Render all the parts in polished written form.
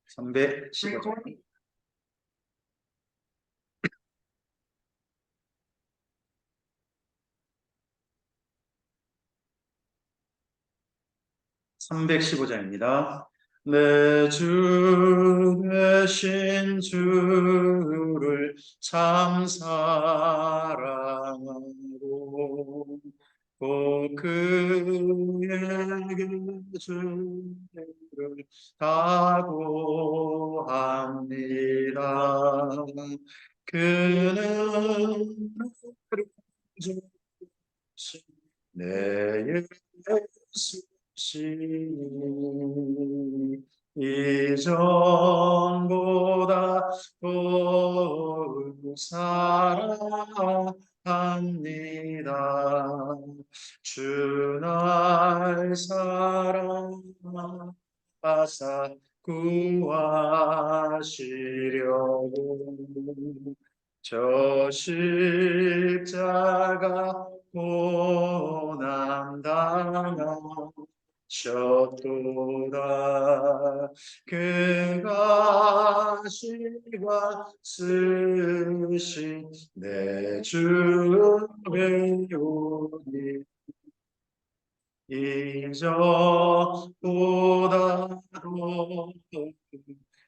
315장. 315장입니다. 내 주 되신 주를 참 사랑하고 꼭 그에게 주를 다고합니다. 그는 주신 내 예수시니 이전보다 더욱 사랑합니다. 주 날 사랑하사 구하시려고 저 십자가 고난 당하셨도다. 그가 시가 쓰신 내 주의 요리 이전보다 더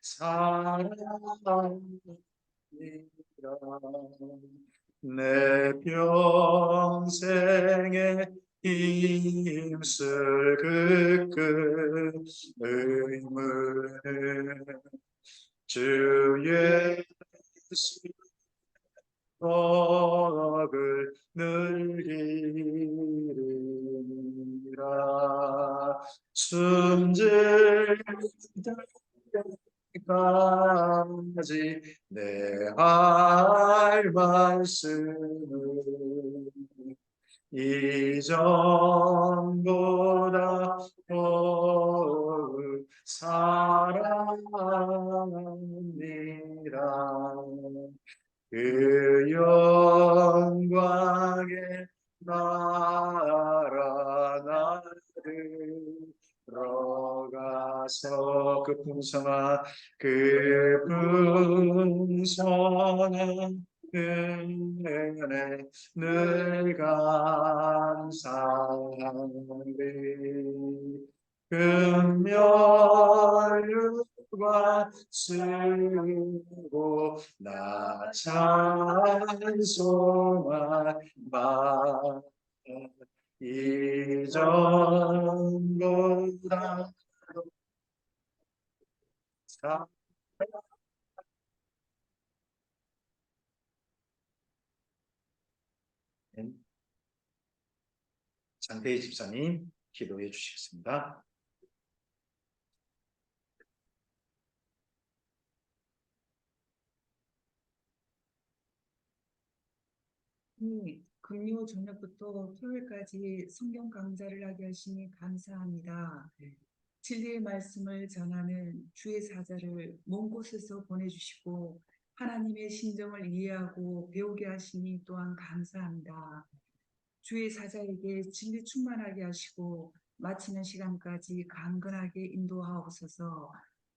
사랑합니다. 내 평생에 힘쓸 그 큰 의무는 주 예수 덕을 늘리리라. 숨질 때까지 내 할 말씀은 이전보다 더욱 사랑합니다. 그 영광의 나라 나를 들어가서 그 풍성한 은혜 늘 감사하리. 금멸과 쓰고 나 찬송하마 이전보다 장대희 집사님 기도해 주시겠습니다. 금요 저녁부터 토요일까지 성경 강좌를 하게 하시니 감사합니다. 진리의 말씀을 전하는 주의 사자를 먼 곳에서 보내주시고 하나님의 심정을 이해하고 배우게 하시니 또한 감사합니다. 주의 사자에게 진리 충만하게 하시고 마치는 시간까지 강건하게 인도하옵소서.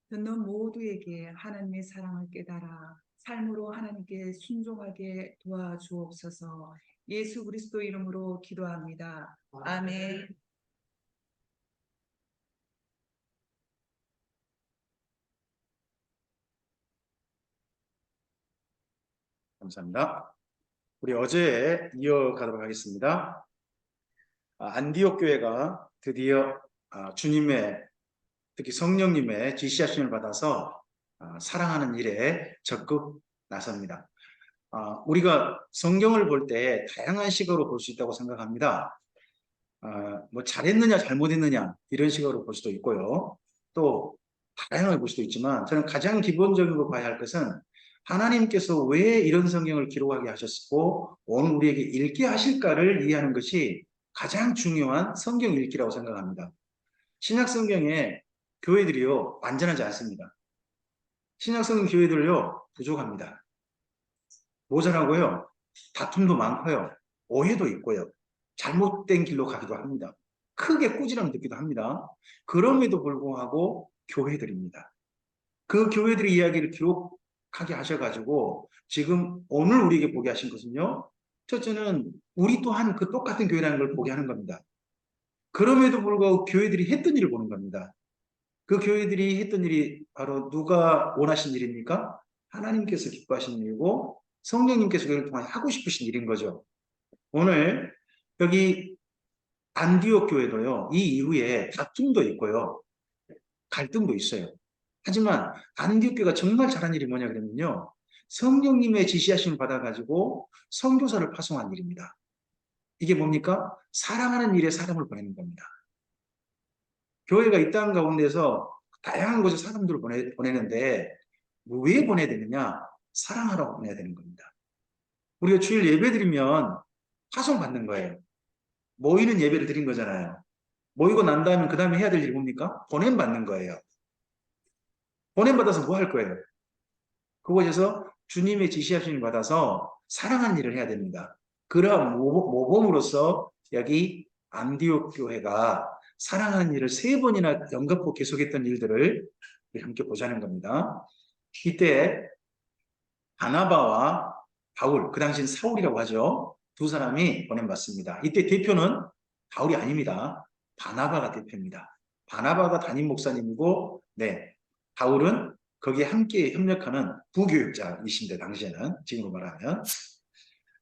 듣는 모두에게 하나님의 사랑을 깨달아 삶으로 하나님께 순종하게 도와주옵소서. 예수 그리스도 이름으로 기도합니다. 아멘. 감사합니다. 우리 어제에 이어가도록 하겠습니다. 안디옥 교회가 드디어 주님의 특히 성령님의 지시하심을 받아서 사랑하는 일에 적극 나섭니다. 우리가 성경을 볼 때 다양한 식으로 볼 수 있다고 생각합니다. 뭐 잘했느냐 잘못했느냐 이런 식으로 볼 수도 있고요. 또 다양하게 볼 수도 있지만 저는 가장 기본적으로 봐야 할 것은 하나님께서 왜 이런 성경을 기록하게 하셨고 오늘 우리에게 읽게 하실까를 이해하는 것이 가장 중요한 성경 읽기라고 생각합니다. 신약 성경에 교회들이요 완전하지 않습니다. 신약 성경 교회들요 부족합니다. 모자라고요. 다툼도 많고요. 오해도 있고요. 잘못된 길로 가기도 합니다. 크게 꾸지람 듣기도 합니다. 그럼에도 불구하고 교회들입니다. 그 교회들의 이야기를 기록하게 하셔가지고 지금 오늘 우리에게 보게 하신 것은요. 첫째는 우리 또한 그 똑같은 교회라는 걸 보게 하는 겁니다. 그럼에도 불구하고 교회들이 했던 일을 보는 겁니다. 그 교회들이 했던 일이 바로 누가 원하신 일입니까? 하나님께서 기뻐하신 일이고 성령님께서 그를 통해 하고 싶으신 일인 거죠. 오늘 여기 안디옥 교회도요. 이 이후에 다툼도 있고요. 갈등도 있어요. 하지만 안디옥 교회가 정말 잘한 일이 뭐냐 그러면요. 성령님의 지시하심을 받아가지고 선교사를 파송한 일입니다. 이게 뭡니까? 사랑하는 일에 사람을 보내는 겁니다. 교회가 이 땅 가운데서 다양한 곳에 사람들을 보내는데 왜 보내야 되느냐? 사랑하라고 보내야 되는 겁니다. 우리가 주일 예배 드리면 파송 받는 거예요. 모이는 예배를 드린 거잖아요. 모이고 난 다음에 그 다음에 해야 될 일이 뭡니까? 보냄 받는 거예요. 보냄 받아서 뭐 할 거예요? 그곳에서 주님의 지시하심을 받아서 사랑하는 일을 해야 됩니다. 그러한 모범으로서 여기 안디옥 교회가 사랑하는 일을 3번이나 연거푸 계속했던 일들을 함께 보자는 겁니다. 이때 바나바와 바울, 그 당시엔 사울이라고 하죠. 두 사람이 보냄받습니다. 이때 대표는 바울이 아닙니다. 바나바가 대표입니다. 바나바가 담임 목사님이고, 네, 바울은 거기에 함께 협력하는 부교육자이신데 당시에는 지금으로 말하면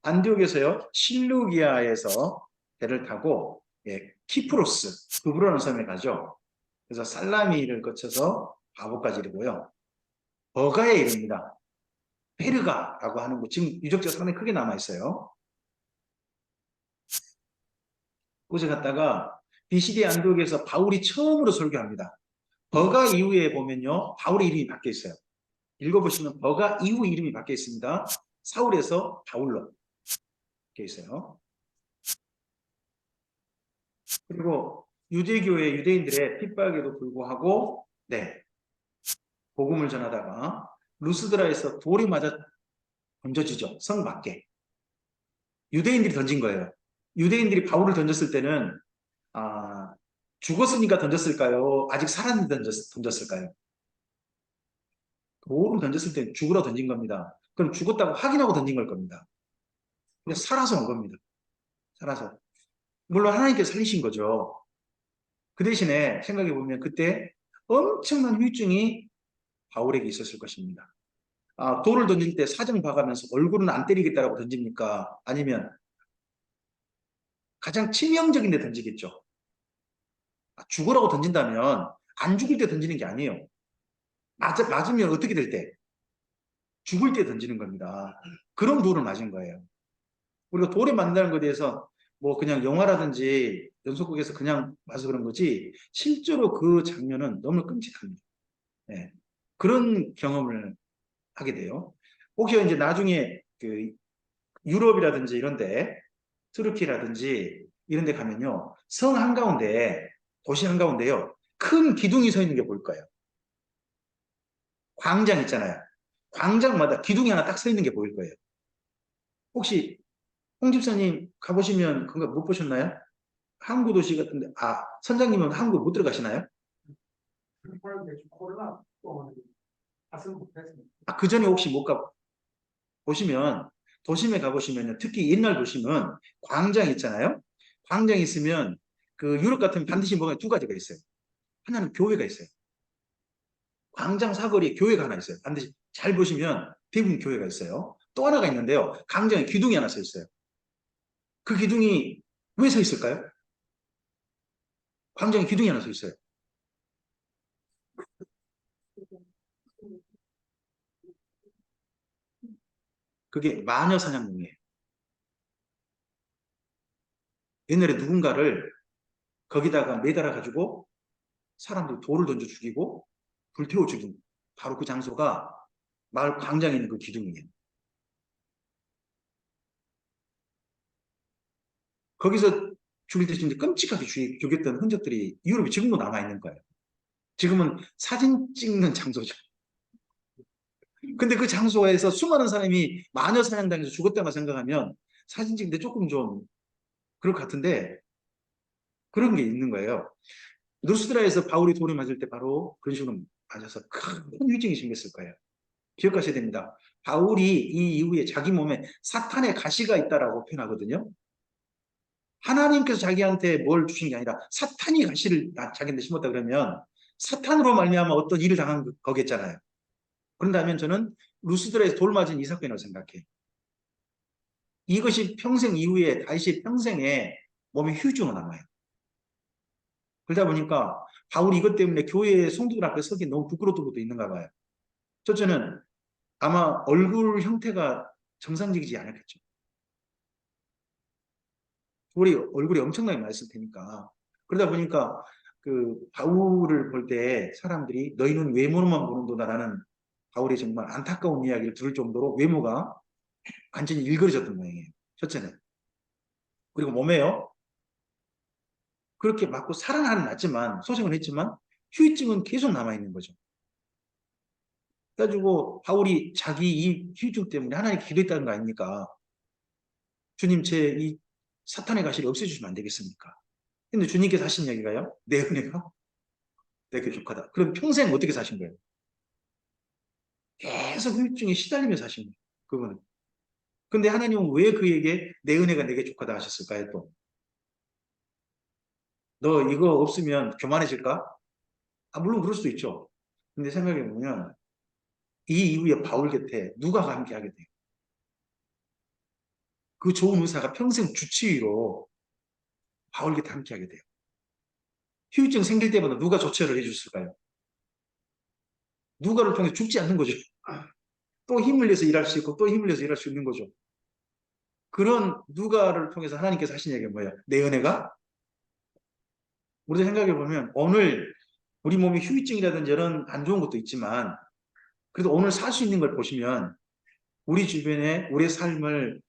안디옥에서요 실루기아에서 배를 타고 키프로스 두브로라는 섬에 가죠. 그래서 살라미를 거쳐서 바보까지 이르고요. 버가에 이릅니다. 페르가라고 하는 곳, 지금 유적지가 상당히 크게 남아있어요. 그곳에 갔다가 비시디 안디옥에서 바울이 처음으로 설교합니다. 버가 이후에 보면요. 바울의 이름이 바뀌어 있어요. 읽어보시면 버가 이후 이름이 바뀌어 있습니다. 사울에서 바울로 바뀌어 있어요. 그리고 유대교의 유대인들의 핍박에도 불구하고 네 복음을 전하다가 루스드라에서 돌이 맞아 던져지죠. 성 밖에. 유대인들이 던진 거예요. 유대인들이 바울을 던졌을 때는 죽었으니까 던졌을까요? 아직 살았는데 던졌을까요? 돌을 던졌을 때 죽으러 던진 겁니다. 그럼 죽었다고 확인하고 던진 걸 겁니다. 그냥 살아서 온 겁니다. 살아서. 물론 하나님께서 살리신 거죠. 그 대신에 생각해 보면 그때 엄청난 후유증이 바울에게 있었을 것입니다. 돌을 던질 때 사정 봐가면서 얼굴은 안 때리겠다라고 던집니까? 아니면 가장 치명적인 데 던지겠죠. 죽으라고 던진다면 안 죽을 때 던지는 게 아니에요. 맞으면 어떻게 될 때? 죽을 때 던지는 겁니다. 그런 돌을 맞은 거예요. 우리가 돌에 맞는다는 것에 대해서 뭐 그냥 영화라든지 연속극에서 그냥 봐서 그런 거지 실제로 그 장면은 너무 끔찍합니다. 네. 그런 경험을 하게 돼요. 혹시 이제 나중에 그 유럽이라든지 이런데 트르키라든지 이런데 가면요 성 한가운데 도시 한가운데요 큰 기둥이 서 있는 게 보일 거예요. 광장 있잖아요. 광장마다 기둥이 하나 딱 서 있는 게 보일 거예요. 혹시 홍 집사님 가보시면 그거 못 보셨나요? 항구 도시 같은데 선장님은 항구 못 들어가시나요? 그 전에 혹시 못 가보시면 도심에 가보시면요 특히 옛날 도심은 광장 있잖아요. 광장 있으면 그 유럽 같으면 반드시 뭐가 두 가지가 있어요. 하나는 교회가 있어요. 광장 사거리에 교회가 하나 있어요. 반드시 잘 보시면 대부분 교회가 있어요. 또 하나가 있는데요. 광장에 기둥이 하나 서 있어요. 그 기둥이 왜 서 있을까요? 광장에 기둥이 하나 서 있어요. 그게 마녀 사냥용이에요. 옛날에 누군가를 거기다가 매달아 가지고 사람들이 돌을 던져 죽이고 불태워 죽인 바로 그 장소가 마을 광장에 있는 그 기둥이에요. 거기서 죽일 때 진짜 끔찍하게 죽였던 흔적들이 유럽에 지금도 남아있는 거예요. 지금은 사진 찍는 장소죠. 근데 그 장소에서 수많은 사람이 마녀 사냥당해서 죽었다고 생각하면 사진 찍는데 조금 좀 그럴 것 같은데 그런 게 있는 거예요. 누스드라에서 바울이 돌을 맞을 때 바로 그런 식으로 맞아서 큰 후유증이 생겼을 거예요. 기억하셔야 됩니다. 바울이 이 이후에 자기 몸에 사탄의 가시가 있다라고 표현하거든요. 하나님께서 자기한테 뭘 주신 게 아니라 사탄이 가시를 자기한테 심었다 그러면 사탄으로 말미암아 어떤 일을 당한 거겠잖아요. 그런다면 저는 루스드라에서 돌 맞은 이 사건이라고 생각해요. 이것이 평생 이후에 다시 평생에 몸에 휴증으로 남아요. 그러다 보니까 바울이 이것 때문에 교회의 성도들 앞에 서기 너무 부끄러웠던 것도 있는가 봐요. 첫째는 아마 얼굴 형태가 정상적이지 않았겠죠. 우리 얼굴이 엄청나게 많았을 테니까. 그러다 보니까 그 바울을 볼 때 사람들이 너희는 외모로만 보는도다라는 바울의 정말 안타까운 이야기를 들을 정도로 외모가 완전히 일그러졌던 모양이에요. 첫째는. 그리고 몸에요. 그렇게 맞고 살아나는 났지만 소생은 했지만 후유증은 계속 남아있는 거죠. 그래가지고 바울이 자기 이 후유증 때문에 하나님께 기도했다는 거 아닙니까? 주님 제 이 사탄의 가시를 없애주시면 안 되겠습니까? 근데 주님께서 하신 이야기가요. 내 은혜가 내게 족하다. 그럼 평생 어떻게 사신 거예요? 계속 후유증에 시달리며 사신 거예요. 그분은. 근데 하나님은 왜 그에게 내 은혜가 내게 족하다 하셨을까요? 또. 너 이거 없으면 교만해질까? 아, 물론 그럴 수도 있죠. 근데 생각해보면 이 이후에 바울 곁에 누가 함께 하게 돼요? 그 좋은 의사가 평생 주치의로 바울 곁에 함께 하게 돼요. 후유증 생길 때마다 누가 조처를 해줬을까요? 누가를 통해 죽지 않는 거죠. 또 힘을 내서 일할 수 있고 또 힘을 내서 일할 수 있는 거죠. 그런 누가를 통해서 하나님께서 하신 얘기가 뭐예요? 내 은혜가? 우리가 생각해보면 오늘 우리 몸에 후유증이라든지 이런 안 좋은 것도 있지만 그래도 오늘 살 수 있는 걸 보시면 우리 주변에 우리의 삶을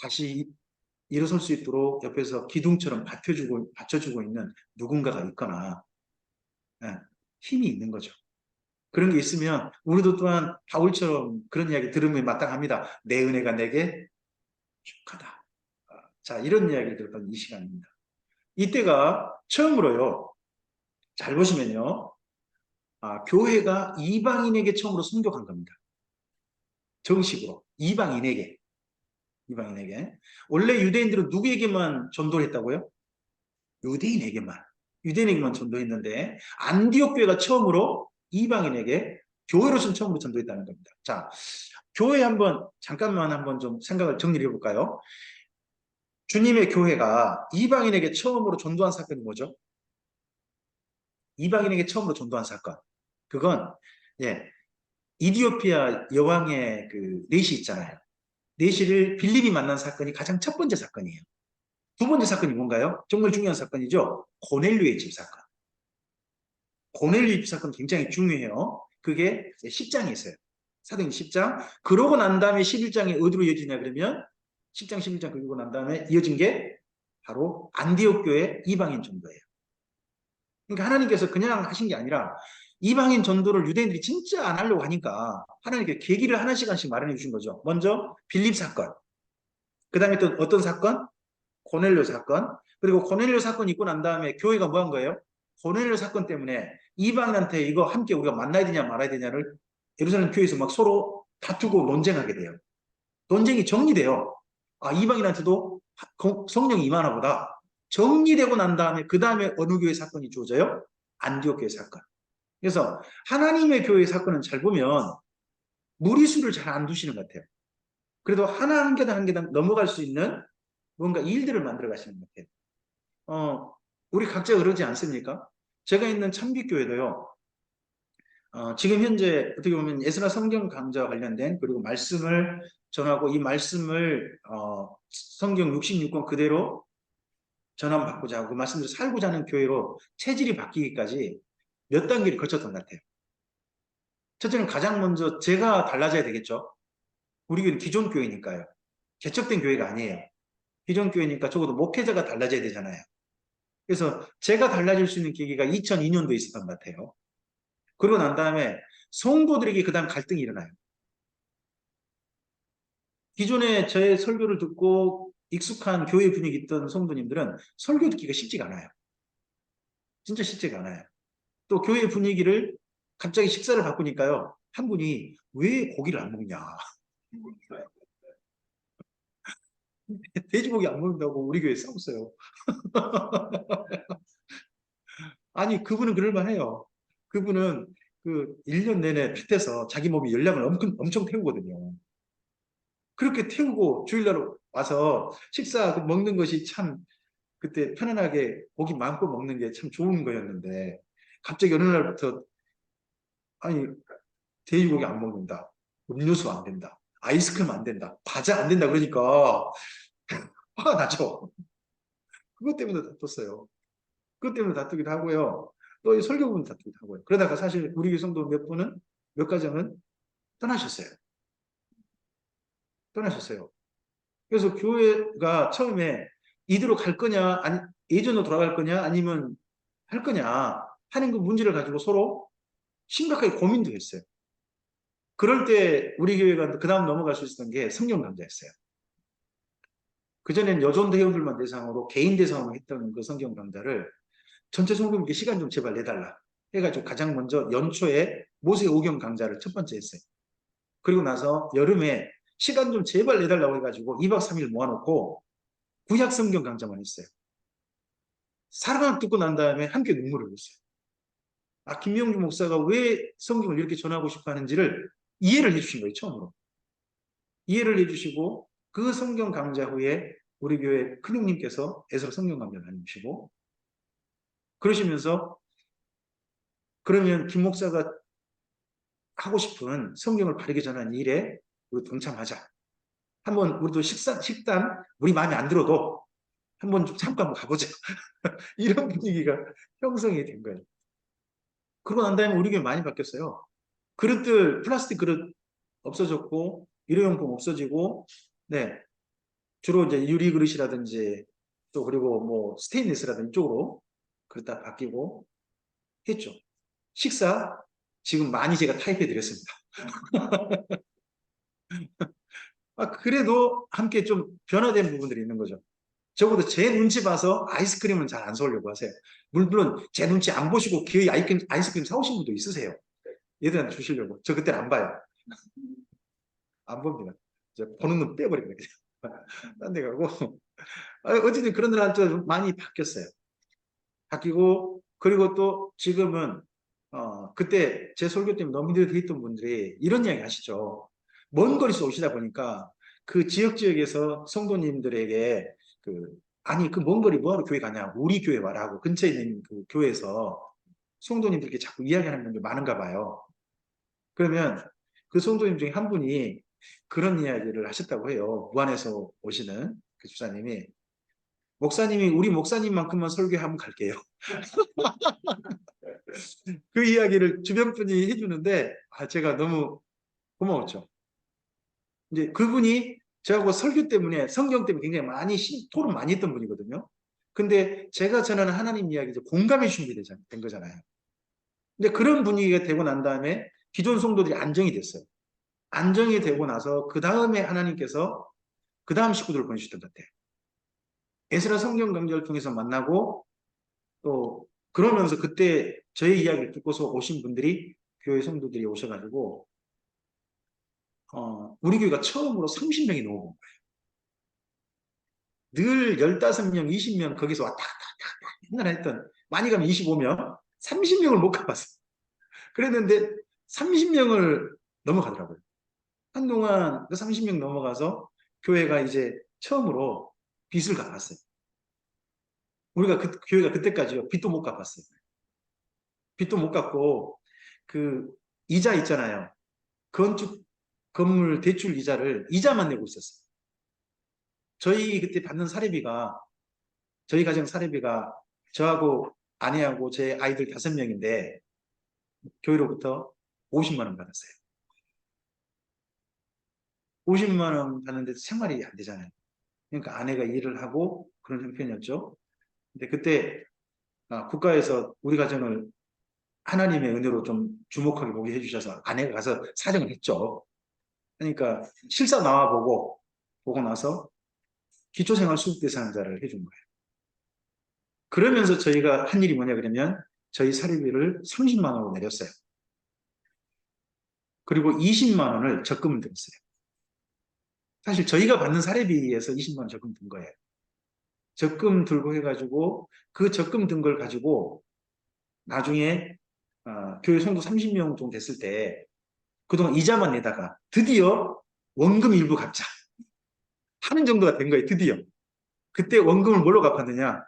다시 일어설 수 있도록 옆에서 기둥처럼 받쳐주고 있는 누군가가 있거나 예, 힘이 있는 거죠. 그런 게 있으면 우리도 또한 바울처럼 그런 이야기 들으면 마땅합니다. 내 은혜가 내게 족하다. 자, 이런 이야기를 들었던 이 시간입니다. 이때가 처음으로요. 잘 보시면요. 교회가 이방인에게 처음으로 순교한 겁니다. 정식으로 이방인에게. 원래 유대인들은 누구에게만 전도를 했다고요? 유대인에게만. 유대인에게만 전도했는데 안디옥 교회가 처음으로 이방인에게 교회로서 처음으로 전도했다는 겁니다. 자, 교회 잠깐만 한번 좀 생각을 정리해 볼까요? 주님의 교회가 이방인에게 처음으로 전도한 사건이 뭐죠? 이방인에게 처음으로 전도한 사건. 그건 예, 이디오피아 여왕의 그 내시 있잖아요. 내시를 빌립이 만난 사건이 가장 첫 번째 사건이에요. 두 번째 사건이 뭔가요? 정말 중요한 사건이죠. 고넬료의 집 사건. 고넬료의 집 사건 굉장히 중요해요. 그게 10장에 있어요. 사도행 10장. 그러고 난 다음에 11장이 어디로 이어지냐 그러면 10장 11장 그리고 난 다음에 이어진 게 바로 안디옥 교회 이방인 전도예요. 그러니까 하나님께서 그냥 하신 게 아니라 이방인 전도를 유대인들이 진짜 안 하려고 하니까 하나님께 계기를 하나씩 마련해 주신 거죠. 먼저 빌립 사건. 그 다음에 또 어떤 사건? 고넬료 사건. 그리고 고넬료 사건이 있고 난 다음에 교회가 뭐 한 거예요? 고넬료 사건 때문에 이방인한테 이거 함께 우리가 만나야 되냐 말아야 되냐를 예루살렘 교회에서 막 서로 다투고 논쟁하게 돼요. 논쟁이 정리돼요. 이방인한테도 성령이 임하나 보다. 정리되고 난 다음에 그 다음에 어느 교회 사건이 주어져요? 안디옥 교회 사건. 그래서 하나님의 교회 사건은 잘 보면 무리수를 잘 안 두시는 것 같아요. 그래도 하나 한 계단 한 계단 넘어갈 수 있는 뭔가 일들을 만들어 가시는 것 같아요. 우리 각자 그러지 않습니까? 제가 있는 참빛교회도요. 지금 현재 어떻게 보면 예수나 성경 강좌와 관련된 그리고 말씀을 전하고 이 말씀을 성경 66권 그대로 전환받고자 하고 그 말씀대로 살고자 하는 교회로 체질이 바뀌기까지 몇 단계를 거쳤던 것 같아요. 첫째는 가장 먼저 제가 달라져야 되겠죠. 우리 교회는 기존 교회니까요. 개척된 교회가 아니에요. 기존 교회니까 적어도 목회자가 달라져야 되잖아요. 그래서 제가 달라질 수 있는 계기가 2002년도에 있었던 것 같아요. 그러고 난 다음에 성도들에게 그 다음 갈등이 일어나요. 기존에 제 설교를 듣고 익숙한 교회 분위기 있던 성도님들은 설교 듣기가 쉽지가 않아요. 진짜 쉽지가 않아요. 또 교회 분위기를 갑자기 식사를 바꾸니까요. 한 분이 왜 고기를 안 먹냐. 돼지고기 안 먹는다고 우리 교회 싸웠어요. 아니, 그분은 그럴만해요. 그분은 그 1년 내내 핏에서 자기 몸이 열량을 엄청 태우거든요. 그렇게 태우고 주일날 와서 식사 먹는 것이 참 그때 편안하게 고기 마음껏 먹는 게 참 좋은 거였는데 갑자기 어느 날부터 아니 돼지고기 안 먹는다. 음료수 안 된다. 아이스크림 안 된다. 과자 안 된다. 그러니까 화가 나죠. 그것 때문에 다퉜어요. 그것 때문에 다투기도 하고요. 또 이 설교 부분 다투기도 하고요. 그러다가 사실 우리 교회 성도 몇 분은 몇 가정은 떠나셨어요. 떠나셨어요. 그래서 교회가 처음에 이대로 갈 거냐, 아니 예전으로 돌아갈 거냐, 아니면 할 거냐 하는 그 문제를 가지고 서로 심각하게 고민도 했어요. 그럴 때 우리 교회가 그 다음 넘어갈 수 있었던 게 성령 강좌였어요. 그전엔 여존 대원들만 대상으로 개인 대상으로 했던 그 성경 강좌를 전체 성도님께 시간 좀 제발 내달라 해가지고 가장 먼저 연초에 모세 오경 강좌를 첫 번째 했어요. 그리고 나서 여름에 시간 좀 제발 내달라고 해가지고 2박 3일 모아놓고 구약 성경 강좌만 했어요. 사랑을 듣고 난 다음에 함께 눈물을 흘렸어요. 아, 김명주 목사가 왜 성경을 이렇게 전하고 싶어 하는지를 이해를 해주신 거예요, 처음으로. 이해를 해주시고 그 성경 강좌 후에 우리 교회 큰형님께서 애서로 성경 강좌를 다니시고 그러시면서 그러면 김 목사가 하고 싶은 성경을 바르게 전하는 일에 우리 동참하자. 한번 우리도 식단 우리 마음에 안 들어도 한번 좀 잠깐 한번 가보자. 이런 분위기가 형성이 된 거예요. 그러고 난 다음에 우리 교회 많이 바뀌었어요. 그릇들 플라스틱 그릇 없어졌고 일회용품 없어지고 네 주로 이제 유리 그릇이라든지 또 그리고 뭐 스테인리스라든지 쪽으로 그릇 다 바뀌고 했죠. 식사 지금 많이 제가 타입해 드렸습니다. 아, 그래도 함께 좀 변화된 부분들이 있는 거죠. 적어도 제 눈치 봐서 아이스크림은 잘 안 사오려고 하세요. 물론 제 눈치 안 보시고 기어이 아이스크림 사오신 분도 있으세요. 얘들한테 주시려고. 저 그때는 안 봐요. 안 봅니다. 보는 눈 빼버립니다. 딴 데 가고. 어쨌든 그런 데한테 많이 바뀌었어요. 바뀌고, 그리고 또 지금은, 그때 제 설교 때문에 너무 힘들게 있던 분들이 이런 이야기 하시죠. 먼 거리에서 오시다 보니까 그 지역에서 성도님들에게 아니, 그 먼 거리 뭐하러 교회 가냐. 우리 교회 와라 하고 근처에 있는 그 교회에서 성도님들께 자꾸 이야기하는 분들 많은가 봐요. 그러면 그 성도님 중에 한 분이 그런 이야기를 하셨다고 해요. 무안에서 오시는 그 주사님이 목사님이 우리 목사님만큼만 설교하면 갈게요. 그 이야기를 주변 분이 해주는데 제가 너무 고마웠죠. 이제 그분이 저하고 설교 때문에 성경 때문에 굉장히 많이 토론 많이 했던 분이거든요. 근데 제가 전하는 하나님 이야기 이제 공감의 준비 된 거잖아요. 근데 그런 분위기가 되고 난 다음에 기존 성도들이 안정이 됐어요. 안정이 되고 나서 그 다음에 하나님께서 그 다음 식구들을 보내주셨던 것 같아요. 에스라 성경 강좌를 통해서 만나고 또 그러면서 그때 저의 이야기를 듣고서 오신 분들이 교회 성도들이 오셔가지고 우리 교회가 처음으로 30명이 넘어온 거예요. 늘 15명, 20명 거기서 왔다 갔다 맨날 했던 많이 가면 25명, 30명을 못 가봤어요. 그랬는데 30명을 넘어가더라고요. 한동안 그 30명 넘어가서 교회가 이제 처음으로 빚을 갚았어요. 우리가 교회가 그때까지요 빚도 못 갚았어요. 빚도 못 갚고 그 이자 있잖아요. 건축 건물 대출 이자를 이자만 내고 있었어요. 저희 그때 받는 사례비가 저희 가정 사례비가 저하고 아내하고 제 아이들 5명인데 교회로부터 50만 원 받았어요. 50만 원 받는데 생활이 안 되잖아요. 그러니까 아내가 일을 하고 그런 형편이었죠. 근데 그때 국가에서 우리 가정을 하나님의 은혜로 좀 주목하게 보게 해주셔서 아내가 가서 사정을 했죠. 그러니까 실사 보고 나서 기초생활 수급 대상자를 해준 거예요. 그러면서 저희가 한 일이 뭐냐 그러면 저희 사례비를 30만 원으로 내렸어요. 그리고 20만 원을 적금을 들었어요. 사실 저희가 받는 사례비에서 20만 원 적금 든 거예요. 적금 들고 해가지고 그 적금 든 걸 가지고 나중에 교회 성도 30명 정도 됐을 때 그동안 이자만 내다가 드디어 원금 일부 갚자 하는 정도가 된 거예요. 드디어. 그때 원금을 뭘로 갚았느냐?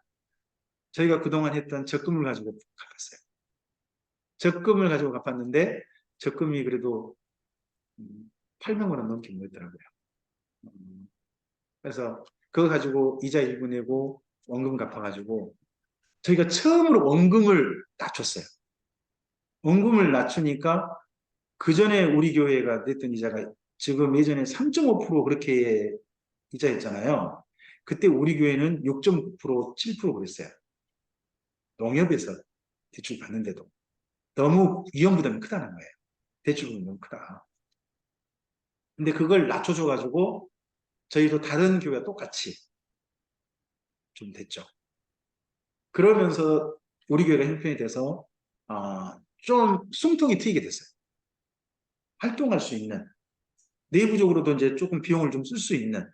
저희가 그동안 했던 적금을 가지고 갚았어요. 적금을 가지고 갚았는데 적금이 그래도 800만 원 넘게 모였더라고요. 그래서 그거 가지고 이자 일부 내고 원금 갚아가지고 저희가 처음으로 원금을 낮췄어요. 원금을 낮추니까 그 전에 우리 교회가 냈던 이자가 지금 예전에 3.5% 그렇게 이자였잖아요. 그때 우리 교회는 6.9%, 7% 그랬어요. 농협에서 대출 받는데도 너무 위험 부담이 크다는 거예요. 대출금이 너무 크다. 근데 그걸 낮춰줘가지고 저희도 다른 교회와 똑같이 좀 됐죠. 그러면서 우리 교회가 형편이 돼서 좀 숨통이 트이게 됐어요. 활동할 수 있는 내부적으로도 이제 조금 비용을 좀 쓸 수 있는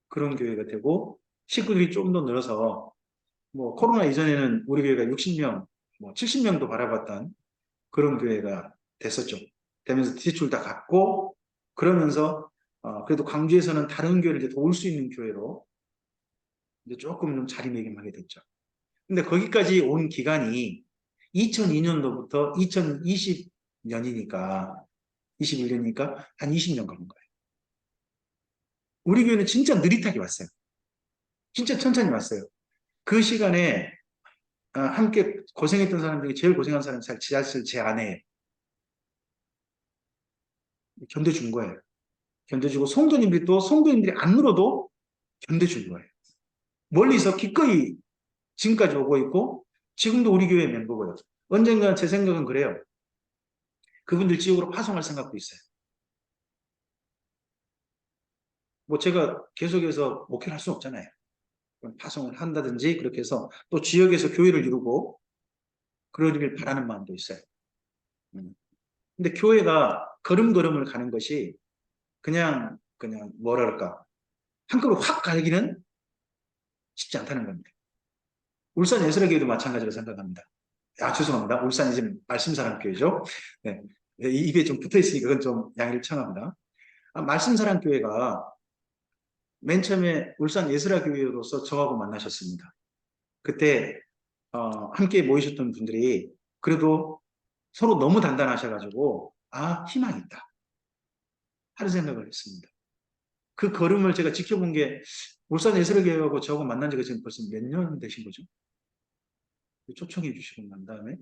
그런 교회가 되고 식구들이 좀 더 늘어서 뭐 코로나 이전에는 우리 교회가 60명, 뭐 70명도 바라봤던 그런 교회가 됐었죠. 되면서 대출 다 갚고 그러면서 그래도 광주에서는 다른 교회를 이제 도울 수 있는 교회로 이제 조금 좀 자리매김하게 됐죠. 근데 거기까지 온 기간이 2002년도부터 2020년이니까 21년이니까 한 20년 걸린 거예요. 우리 교회는 진짜 느릿하게 왔어요. 진짜 천천히 왔어요. 그 시간에 함께 고생했던 사람 중에 제일 고생한 사람이 사실 제 아내예요. 견뎌준 거예요. 견뎌주고 성도님들이 또 성도님들이 안 늘어도 견뎌준 거예요. 멀리서 기꺼이 지금까지 오고 있고 지금도 우리 교회 멤버고요. 언젠가 제 생각은 그래요. 그분들 지역으로 파송할 생각도 있어요. 뭐 제가 계속해서 목회를 할 수는 없잖아요. 파송을 한다든지 그렇게 해서 또 지역에서 교회를 이루고 그러기를 바라는 마음도 있어요. 근데 교회가 걸음걸음을 가는 것이 그냥 뭐랄까 한꺼번에 확 가기는 쉽지 않다는 겁니다. 울산 예술교회도 마찬가지로 생각합니다. 죄송합니다. 울산이 지금 말씀사랑교회죠. 네. 입에 좀 붙어 있으니까 그건 좀 양해를 청합니다. 말씀사랑교회가 맨 처음에 울산 예술교회로서 저하고 만나셨습니다. 그때 함께 모이셨던 분들이 그래도 서로 너무 단단하셔가지고 희망이 있다 하는 생각을 했습니다. 그 걸음을 제가 지켜본 게 울산 예술교회하고 저하고 만난 지가 지금 벌써 몇 년 되신 거죠? 초청해 주시고 난 다음에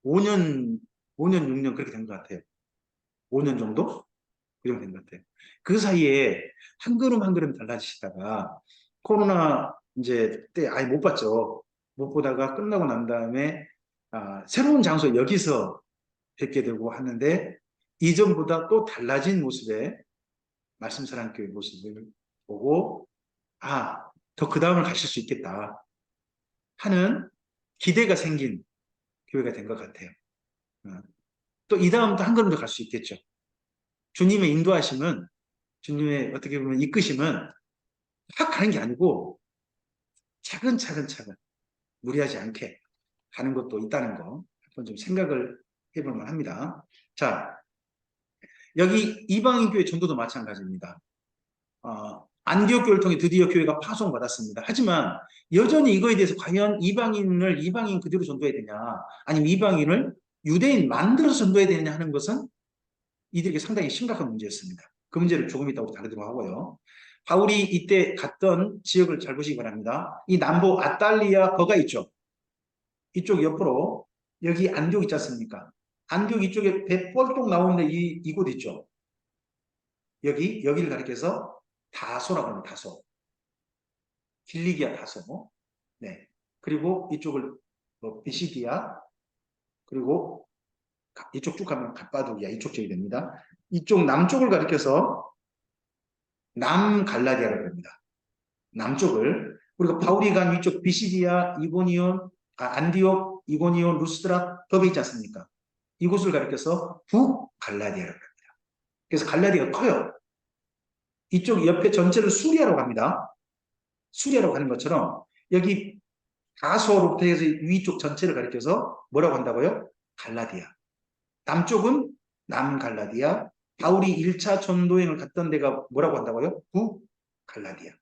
5년, 5년, 6년 그렇게 된 것 같아요. 5년 정도? 그 정도 된 것 같아요. 그 사이에 한 걸음 한 걸음 달라지시다가 코로나 이제 때 아예 못 봤죠. 못 보다가 끝나고 난 다음에 새로운 장소 여기서 뵙게 되고 하는데 이전보다 또 달라진 모습의 말씀사랑교회 모습을 보고 더 그 다음을 가실 수 있겠다 하는 기대가 생긴 교회가 된 것 같아요. 또 이 다음도 한 걸음 더 갈 수 있겠죠. 주님의 인도하심은 주님의 어떻게 보면 이끄심은 확 가는 게 아니고 차근차근 무리하지 않게 가는 것도 있다는 거 한번 좀 생각을 해볼 만합니다. 자, 여기 이방인 교회 전도도 마찬가지입니다. 안디옥 교회를 통해 드디어 교회가 파송받았습니다. 하지만 여전히 이거에 대해서 과연 이방인을 이방인 그대로 전도해야 되냐 아니면 이방인을 유대인 만들어서 전도해야 되느냐 하는 것은 이들에게 상당히 심각한 문제였습니다. 그 문제를 조금 이따 우리 다루도록 하고요. 바울이 이때 갔던 지역을 잘 보시기 바랍니다. 이 남부 아탈리아 거가 있죠. 이쪽 옆으로 여기 안디옥 있지 않습니까? 안디옥 이쪽에 배 뻘떡 나오는데 이곳 있죠. 여기를 가리켜서 다소라고 합니다. 다소. 길리기아 다소. 네. 그리고 이쪽을 비시디아 그리고 이쪽 쭉 가면 갑바도기아 이쪽 지역이 됩니다. 이쪽 남쪽을 가리켜서 남갈라디아라고 합니다. 남쪽을 우리가 바울이 간 위쪽 비시디아, 이고니온, 안디옥, 이고니온, 루스드라, 더베 있지 않습니까? 이곳을 가리켜서 북갈라디아라고 합니다. 그래서 갈라디아가 커요. 이쪽 옆에 전체를 수리아라고 합니다. 수리아라고 하는 것처럼 여기 다소로부터 해서 위쪽 전체를 가리켜서 뭐라고 한다고요? 갈라디아. 남쪽은 남갈라디아. 바울이 1차 전도행을 갔던 데가 뭐라고 한다고요? 북갈라디아.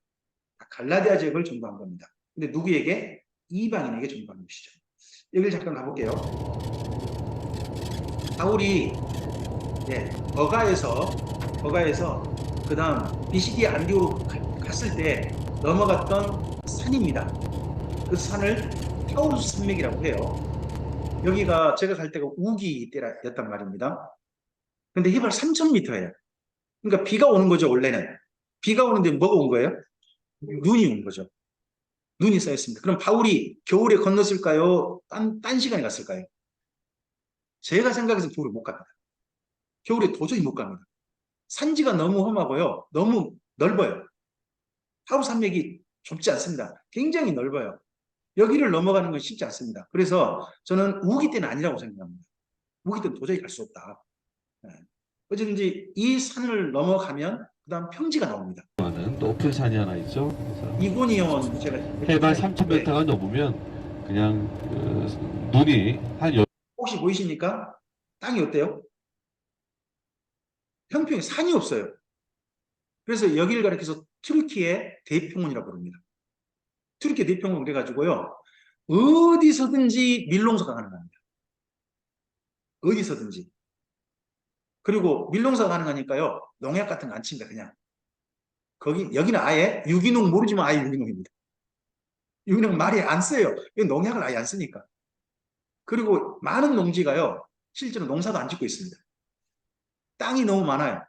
갈라디아 지역을 전도한 겁니다. 근데 누구에게? 이방인에게 전도한 것이죠. 여기를 잠깐 가볼게요. 바울이 버가에서 그 다음 비시디 안디오로 갔을 때 넘어갔던 산입니다. 그 산을 타우루스 산맥이라고 해요. 여기가 제가 갈 때가 우기 때였단 말입니다. 근데 해발 3,000m예요. 그러니까 비가 오는 거죠, 원래는. 비가 오는데 뭐가 온 거예요? 눈이 온 거죠. 눈이 쌓였습니다. 그럼 바울이 겨울에 건넜을까요? 딴 시간에 갔을까요? 제가 생각해서 겨울에 못 갑니다. 겨울에 도저히 못 갑니다. 산지가 너무 험하고요. 너무 넓어요. 하루 산맥이 좁지 않습니다. 굉장히 넓어요. 여기를 넘어가는 건 쉽지 않습니다. 그래서 저는 우기 때는 아니라고 생각합니다. 우기 때는 도저히 갈 수 없다. 어쨌든지 이 산을 넘어가면 그 다음 평지가 나옵니다. 높은 산이 하나 있죠. 그래서 이고니온 제가 해발 3,000m가 넘으면 그냥 눈이 한 혹시 보이십니까? 땅이 어때요? 평평이 산이 없어요. 그래서 여기를 가리켜서 튀르키예 대평원이라고 부릅니다. 튀르키예 대평원 그래가지고요. 어디서든지 밀농사가 가능합니다. 어디서든지. 그리고 밀농사가 가능하니까요. 농약 같은 거 안 칩니다. 그냥. 여기는 아예 유기농 모르지만 아예 유기농입니다. 유기농 말이 안 써요. 농약을 아예 안 쓰니까. 그리고 많은 농지가요. 실제로 농사도 안 짓고 있습니다. 땅이 너무 많아요.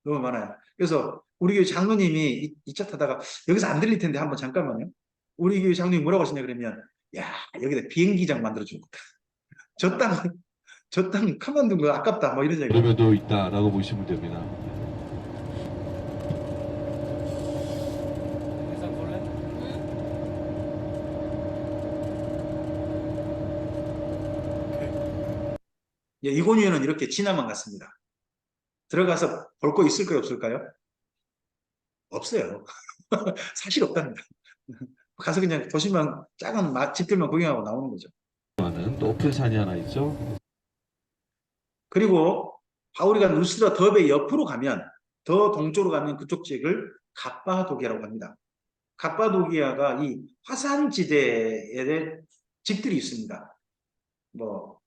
너무 많아요. 그래서 우리 교회 장로님이 이 차 타다가 여기서 안 들릴 텐데 한번 잠깐만요. 우리 교회 장로님이 뭐라고 하시냐 그러면 야 여기다 비행기장 만들어주고 저 땅 가만둔 거 아깝다 뭐 이런 얘기. 여름에도 있다라고 보시면 됩니다. 이고니온은 이렇게 지나만 갔습니다. 들어가서 볼 거 있을까요 없을까요? 없어요. 사실 없답니다. 가서 그냥 도시만 작은 집들만 구경하고 나오는 거죠. 높은 산이 하나 있죠. 그리고 바울이 간 루스드라 더베 옆으로 가면 더 동쪽으로 가면 그쪽 지역을 갑바도기아라고 합니다. 갑바도기아가 이 화산지대에 집들이 있습니다. 뭐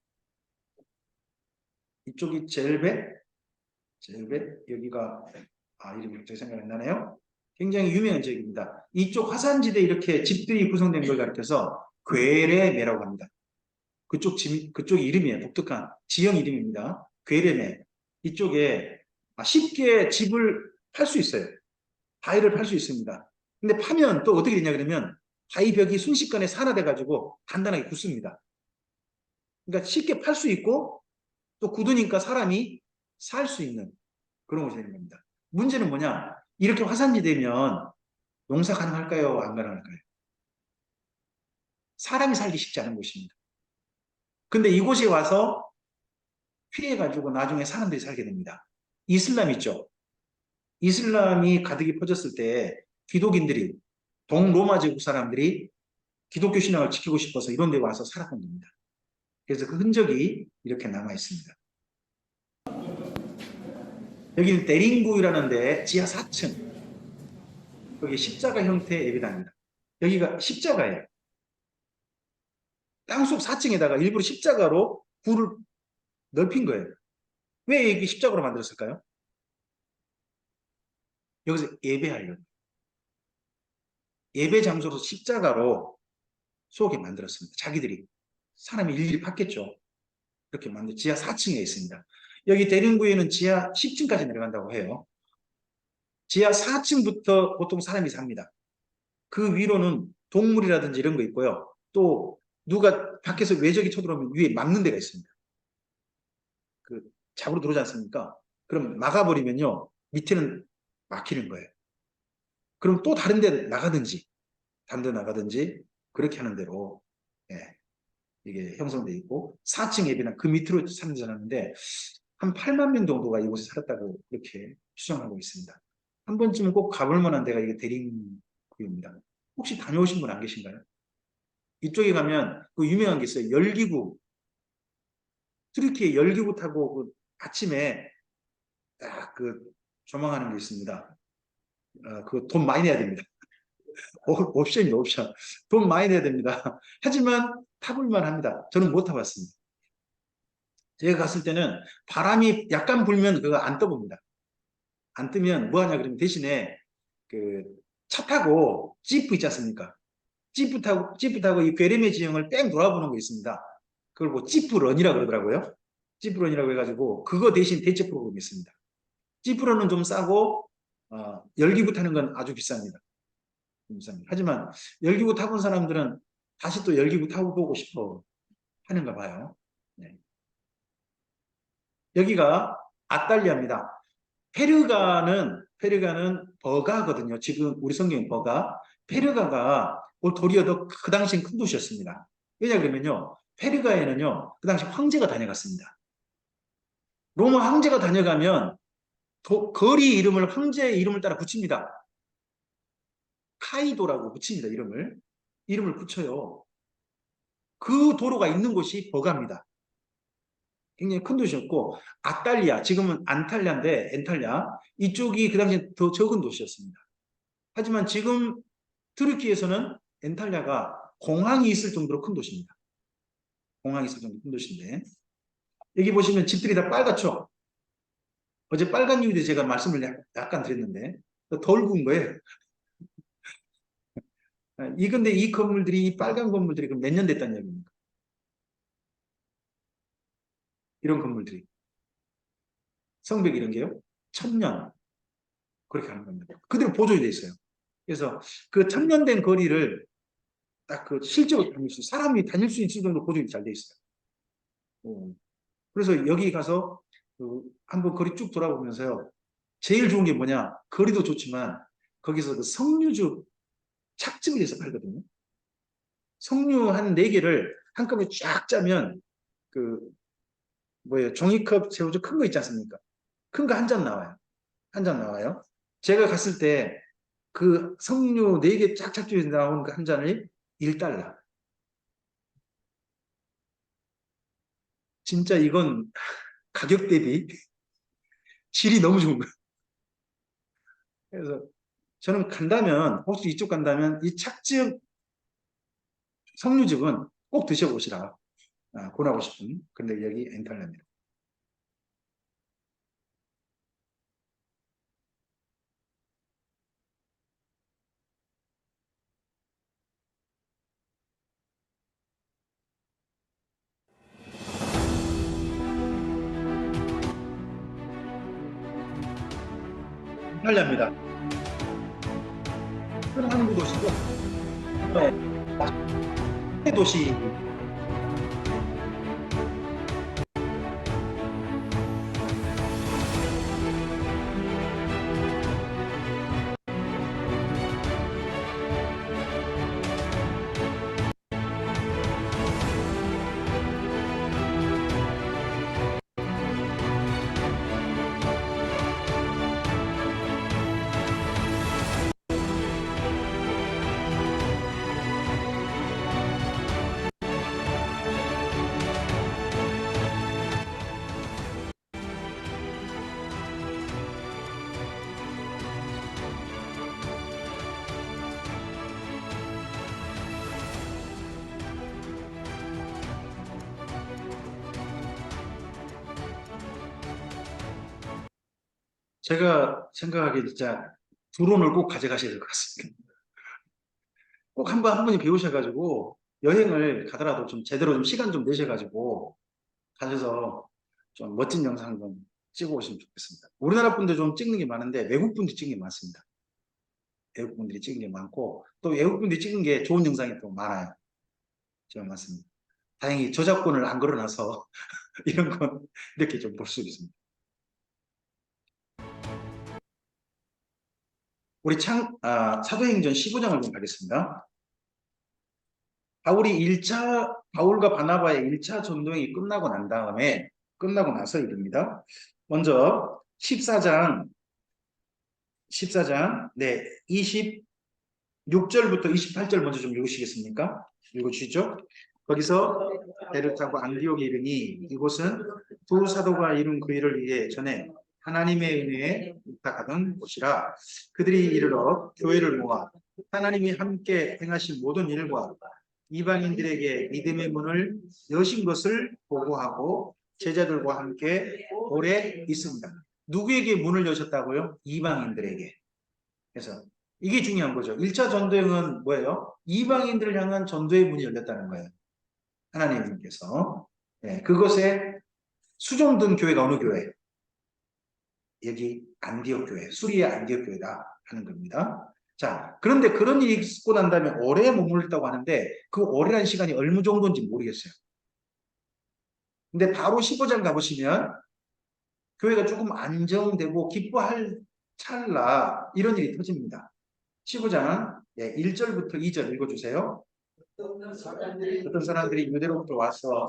이쪽이 젤벳 여기가 이름이 제 생각이 안 나네요. 굉장히 유명한 지역입니다. 이쪽 화산지대 이렇게 집들이 구성된 걸 가리켜서 괴레메라고 합니다. 그쪽 이름이에요. 독특한 지형 이름입니다. 괴레메. 이쪽에 쉽게 집을 팔 수 있어요. 바위를 팔 수 있습니다. 근데 파면 또 어떻게 되냐 그러면 바위 벽이 순식간에 산화돼 가지고 단단하게 굳습니다. 그러니까 쉽게 팔 수 있고 또 굳으니까 사람이 살 수 있는 그런 곳이 되는 겁니다. 문제는 뭐냐? 이렇게 화산지대면 농사 가능할까요? 안 가능할까요? 사람이 살기 쉽지 않은 곳입니다. 근데 이곳에 와서 피해가지고 나중에 사람들이 살게 됩니다. 이슬람 있죠? 이슬람이 가득히 퍼졌을 때 기독인들이 동로마 제국 사람들이 기독교 신앙을 지키고 싶어서 이런 데 와서 살았던 겁니다. 그래서 그 흔적이 이렇게 남아 있습니다. 여기는 데링구이라는 데 지하 4층. 거기 십자가 형태의 예배당입니다. 여기가 십자가예요. 땅속 4층에다가 일부러 십자가로 굴을 넓힌 거예요. 왜 여기 십자가로 만들었을까요? 여기서 예배하려고. 예배 장소로 십자가로 속에 만들었습니다. 자기들이. 사람이 일일이 팠겠죠. 이렇게 만들 지하 4층에 있습니다. 여기 대림구에는 지하 10층까지 내려간다고 해요. 지하 4층부터 보통 사람이 삽니다. 그 위로는 동물이라든지 이런 거 있고요. 또 누가 밖에서 외적이 쳐들어오면 위에 막는 데가 있습니다. 그 잡으러 들어오지 않습니까? 그럼 막아버리면요. 밑에는 막히는 거예요. 그럼 또 다른 데 나가든지 그렇게 하는 대로 이게 형성되어 있고 4층 앱이나 그 밑으로 사는지 알았는데 한 8만 명 정도가 이곳에 살았다고 이렇게 추정하고 있습니다. 한 번쯤은 꼭 가볼 만한 데가 이게 대림구입니다. 혹시 다녀오신 분 안 계신가요? 이쪽에 가면 그 유명한 게 있어요. 열기구. 트리키에 열기구 타고 그 아침에 딱 그 조망하는 게 있습니다. 그 돈 많이 내야 됩니다. 옵션입니다, 옵션. 돈 많이 내야 됩니다. 하지만 타볼만 합니다. 저는 못 타봤습니다. 제가 갔을 때는 바람이 약간 불면 그거 안 떠봅니다. 안 뜨면 뭐 하냐 그러면 대신에 그 차 타고 지프 있지 않습니까? 지프 타고 이 괴뢰매 지형을 뺑 돌아보는 거 있습니다. 그걸 뭐 지프런이라 그러더라고요. 지프런이라고 해가지고 그거 대신 대체 프로그램이 있습니다. 지프런은 좀 싸고 열기구 타는 건 아주 비쌉니다. 하지만 열기구 타본 사람들은 다시 또 열기구 타고 보고 싶어 하는가 봐요. 네. 여기가 아탈리아입니다. 페르가는 버가거든요. 지금 우리 성경은 버가. 페르가가 도리어 그 당시엔 큰 도시였습니다. 왜냐 그러면요. 페르가에는요. 그 당시 황제가 다녀갔습니다. 로마 황제가 다녀가면 거리 이름을 황제의 이름을 따라 붙입니다. 카이도라고 붙입니다. 이름을 붙여요. 그 도로가 있는 곳이 버가입니다. 굉장히 큰 도시였고 아탈리아, 지금은 안탈리아인데 엔탈리아 이쪽이 그 당시에 더 적은 도시였습니다. 하지만 지금 트르키에서는 엔탈리아가 공항이 있을 정도로 큰 도시입니다. 공항이 있을 정도로 큰 도시인데 여기 보시면 집들이 다 빨갛죠? 어제 빨간 이유에 제가 말씀을 약간 드렸는데 덜 구운 거예요. 근데 이 건물들이 이 빨간 건물들이 그럼 몇 년 됐다는 얘기입니까? 이런 건물들이 성벽 이런 게요? 1000년 그렇게 하는 겁니다. 그대로 보존이 돼 있어요. 그래서 그 1000년 된 거리를 딱 그 실제로 다닐 수 사람이 다닐 수 있을 정도로 보존이 잘 돼 있어요. 그래서 여기 가서 한번 거리 쭉 돌아보면서요. 제일 좋은 게 뭐냐? 거리도 좋지만 거기서 그 석류즙 착즙을 해서 팔거든요. 석류 한 4개를 한꺼번에 쫙 짜면 그 종이컵 새우젓 큰 거 있지 않습니까? 큰 거 한 잔 나와요. 한 잔 나와요. 제가 갔을 때 그 석류 4개 쫙 착즙해서 나온 그 한 잔을 $1. 진짜 이건 가격 대비 질이 너무 좋은 거예요. 그래서 저는 간다면 혹시 이쪽 간다면 이 착즙 석류즙은 꼭 드셔보시라 권하고 싶은 근데 여기 엔탈리아입니다. 엔탈리아입니다. 큰 항구 도시고 도시 제가 생각하기에 진짜 드론을 꼭 가져가셔야 될 것 같습니다. 꼭 한 분이 배우셔가지고 여행을 가더라도 좀 제대로 좀 시간 좀 내셔가지고 가셔서 좀 멋진 영상 좀 찍어 오시면 좋겠습니다. 우리나라 분들 좀 찍는 게 많은데 외국 분들이 찍는 게 많습니다. 외국 분들이 찍은 게 많고 또 외국 분들이 찍은 게 좋은 영상이 또 많아요. 제가 맞습니다. 다행히 저작권을 안 걸어놔서 이런 건 이렇게 좀 볼 수 있습니다. 우리 사도행전 15장을 좀 가겠습니다. 바울과 바나바의 1차 전도행이 끝나고 나서 일입니다. 먼저 14장, 네, 26절부터 28절 먼저 좀 읽으시겠습니까? 읽어주시죠. 거기서 배를 타고 안디옥에 이르니 이곳은 두 사도가 이룬 그 일을 위해 전에 하나님의 은혜에 부탁하던 곳이라. 그들이 이르러 교회를 모아 하나님이 함께 행하신 모든 일과 이방인들에게 믿음의 문을 여신 것을 보고하고 제자들과 함께 오래 있습니다. 누구에게 문을 여셨다고요? 이방인들에게. 그래서 이게 중요한 거죠. 1차 전도행은 뭐예요? 이방인들을 향한 전도의 문이 열렸다는 거예요. 하나님께서. 네, 그것에 수종든 교회가 어느 교회? 여기 안디옥 교회, 수리의 안디옥 교회다 하는 겁니다. 자, 그런데 그런 일이 있고 난 다음에 오래 머물렀다고 하는데 그 오래란 시간이 얼마 정도인지 모르겠어요. 근데 바로 15장 가보시면 교회가 조금 안정되고 기뻐할 찰나 이런 일이 터집니다. 15장 1절부터 2절 읽어주세요. 어떤 사람들이 유대로부터